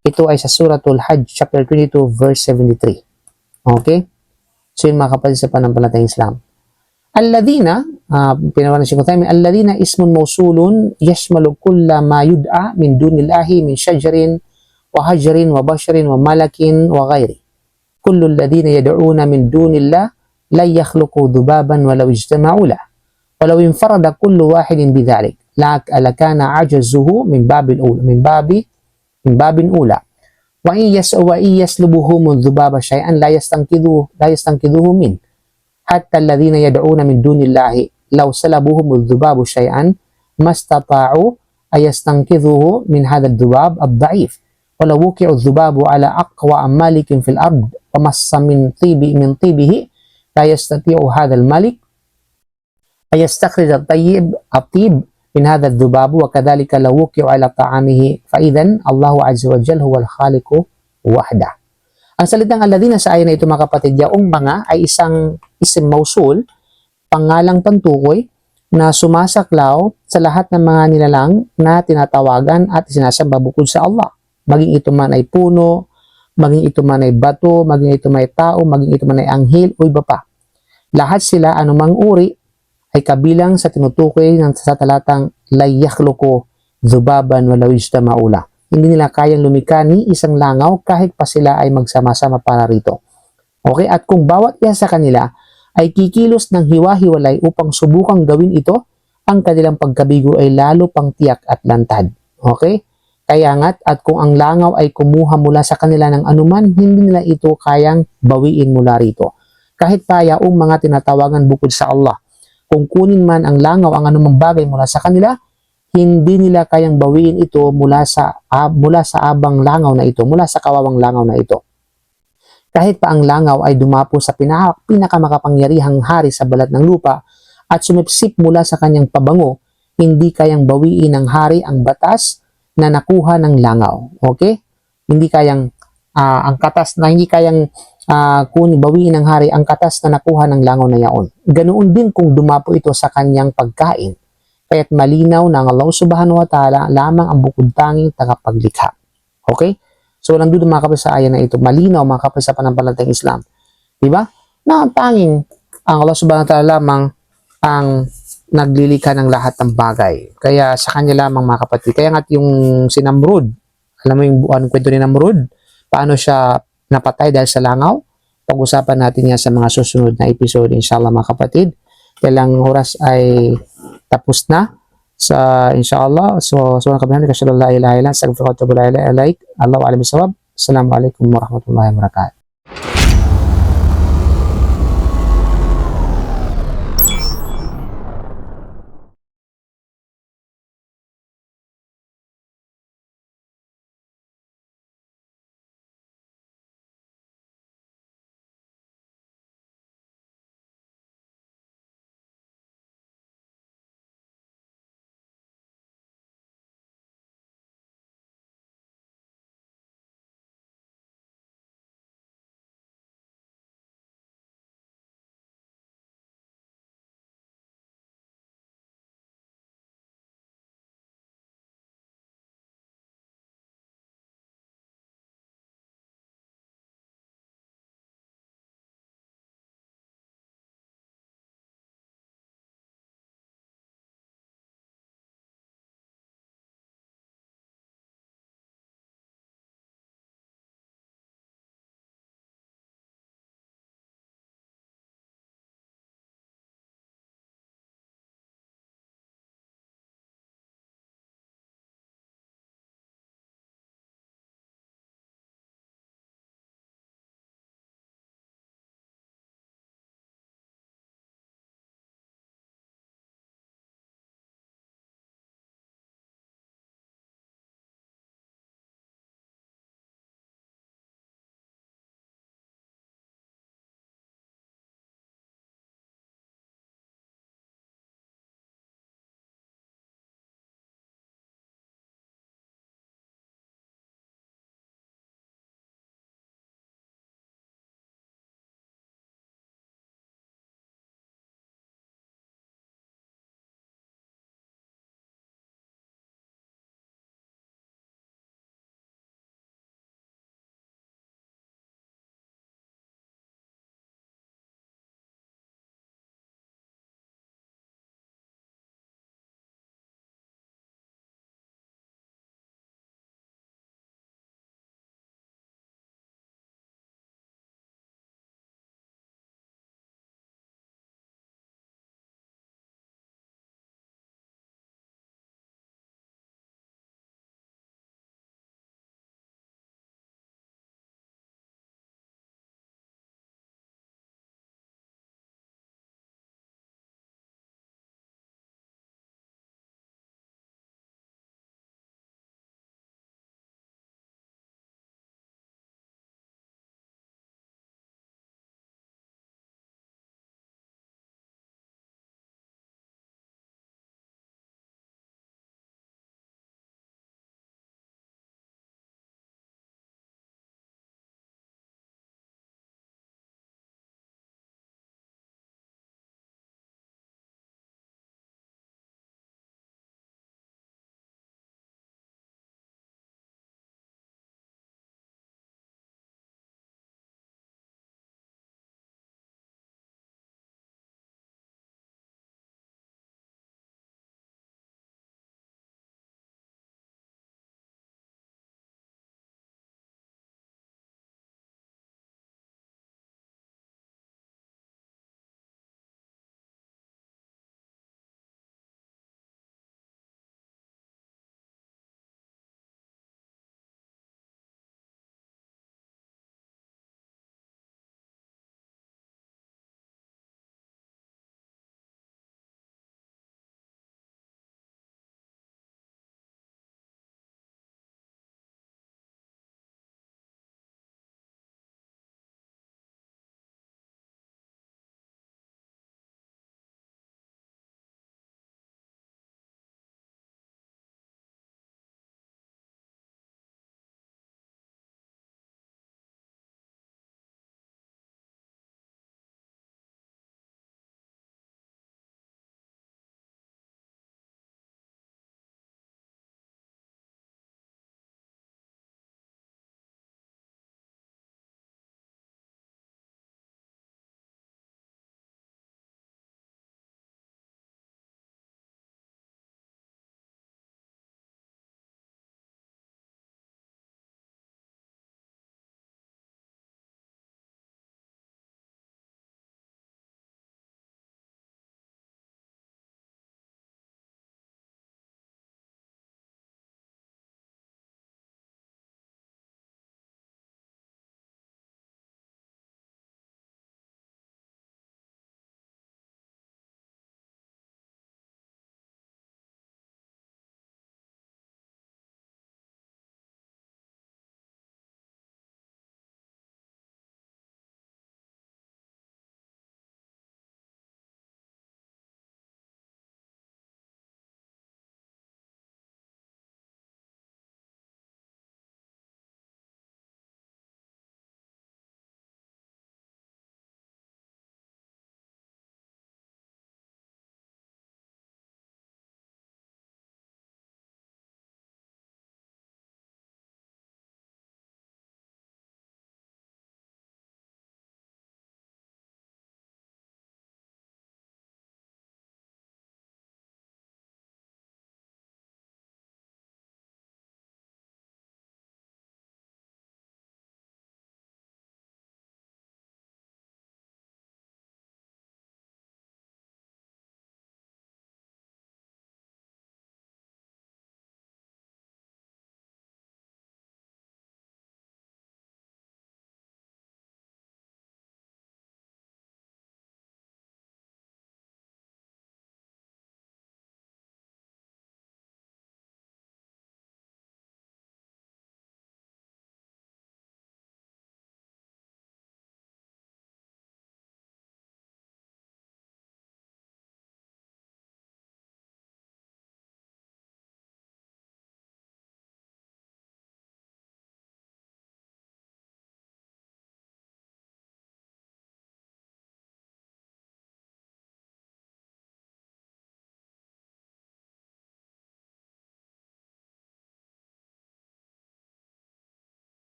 Ito ay sa Suratul Hajj, chapter 22, verse 73. Okay? So yun mga kapatid sa panampalatayang Islam. Alladhina, pinawalan si Qutaymi, alladhina ismun mausulun yashmalu kulla ma yud'a min dunillahi min shajarin wa hajarin wa basharin wa malakin wa ghairi. Kullu alladhina yad'una min dunillah la yakhluqu dhubaban walau ijtama'u lah. Walau infarada kullu wahidin bidhalik. Lakana ajazuhu min babin ula. Wa iyaslubuhum dhubaba shay'an la yastanqidhuhu min. Hatta alladhina yad'una min dunillahi law salabuhum dhubabu shay'an mastata'u ayastanqidhuhu min hadha ad-dhubab ad-da'if. Walau wuqi'u dhubabu ala aqwa malikin fil ard famassa min tibihi la yastati'u hadha al-malik ayastakhrij at-tayyib min hadha ad-dhubab wa kadhalika law wuqi'u ala ta'amihi fa idhan Allahu 'azza wa jalla huwal khaliqu wahdah. Ang salitang alladhina sa ayan na ito mga kapatid, yaong mga ay isang isim mausul, pangalang pantukoy na sumasaklaw sa lahat ng mga nilalang na tinatawagan at sinasamba bukod sa Allah. Maging ito man ay puno, maging ito man ay bato, maging ito man ay tao, maging ito man ay anghel o iba pa. Lahat sila anumang uri ay kabilang sa tinutukoy ng sa talatang la yakhluqu dhubaban walau ijtama'u lah. Hindi nila kayang lumikha ni isang langaw kahit pa sila ay magsama-sama para rito. Okay? At kung bawat isa sa kanila ay kikilos ng hiwa-hiwalay upang subukang gawin ito, ang kanilang pagkabigo ay lalo pang tiyak at lantad. Okay? Kaya nga't at kung ang langaw ay kumuha mula sa kanila ng anuman, hindi nila ito kayang bawiin mula rito. Kahit pa yaong mga tinatawagan bukod sa Allah. Kung kunin man ang langaw ang anumang bagay mula sa kanila, hindi nila kayang bawiin ito mula sa abang langaw na ito, mula sa kawawang langaw na ito. Kahit pa ang langaw ay dumapo sa pinakamakapangyarihang hari sa balat ng lupa at sumipsip mula sa kanyang pabango, hindi kayang bawiin ng hari ang batas na nakuha ng langaw. Okay? Hindi kayang bawiin ng hari ang katas na nakuha ng langaw na yaon. Ganoon din kung dumapo ito sa kanyang pagkain. Kaya't malinaw na ang Allah subhanahu wa ta'ala lamang ang bukod tanging tagapaglikha. Okay? So, walang duda mga kapatid sa ayan na ito. Malinaw mga kapatid sa panampalatayang Islam. Diba? Na ang tanging ang Allah subhanahu wa ta'ala lamang ang naglilikha ng lahat ng bagay. Kaya sa kanya lamang mga kapatid. Kaya nga yung si Namrud, alam mo yung buwan kwento ni Namrud, paano siya napatay dahil sa langaw? Pag-usapan natin yan sa mga susunod na episode, inshallah mga kapatid. Kailang oras ay tapos na sa inshallah. So kabihan ka shallallahu la ilaha illa anta astaghfiruka wa atubu ilaik. Allahu a'lam bissawab. Assalamualaikum warahmatullahi wabarakatuh.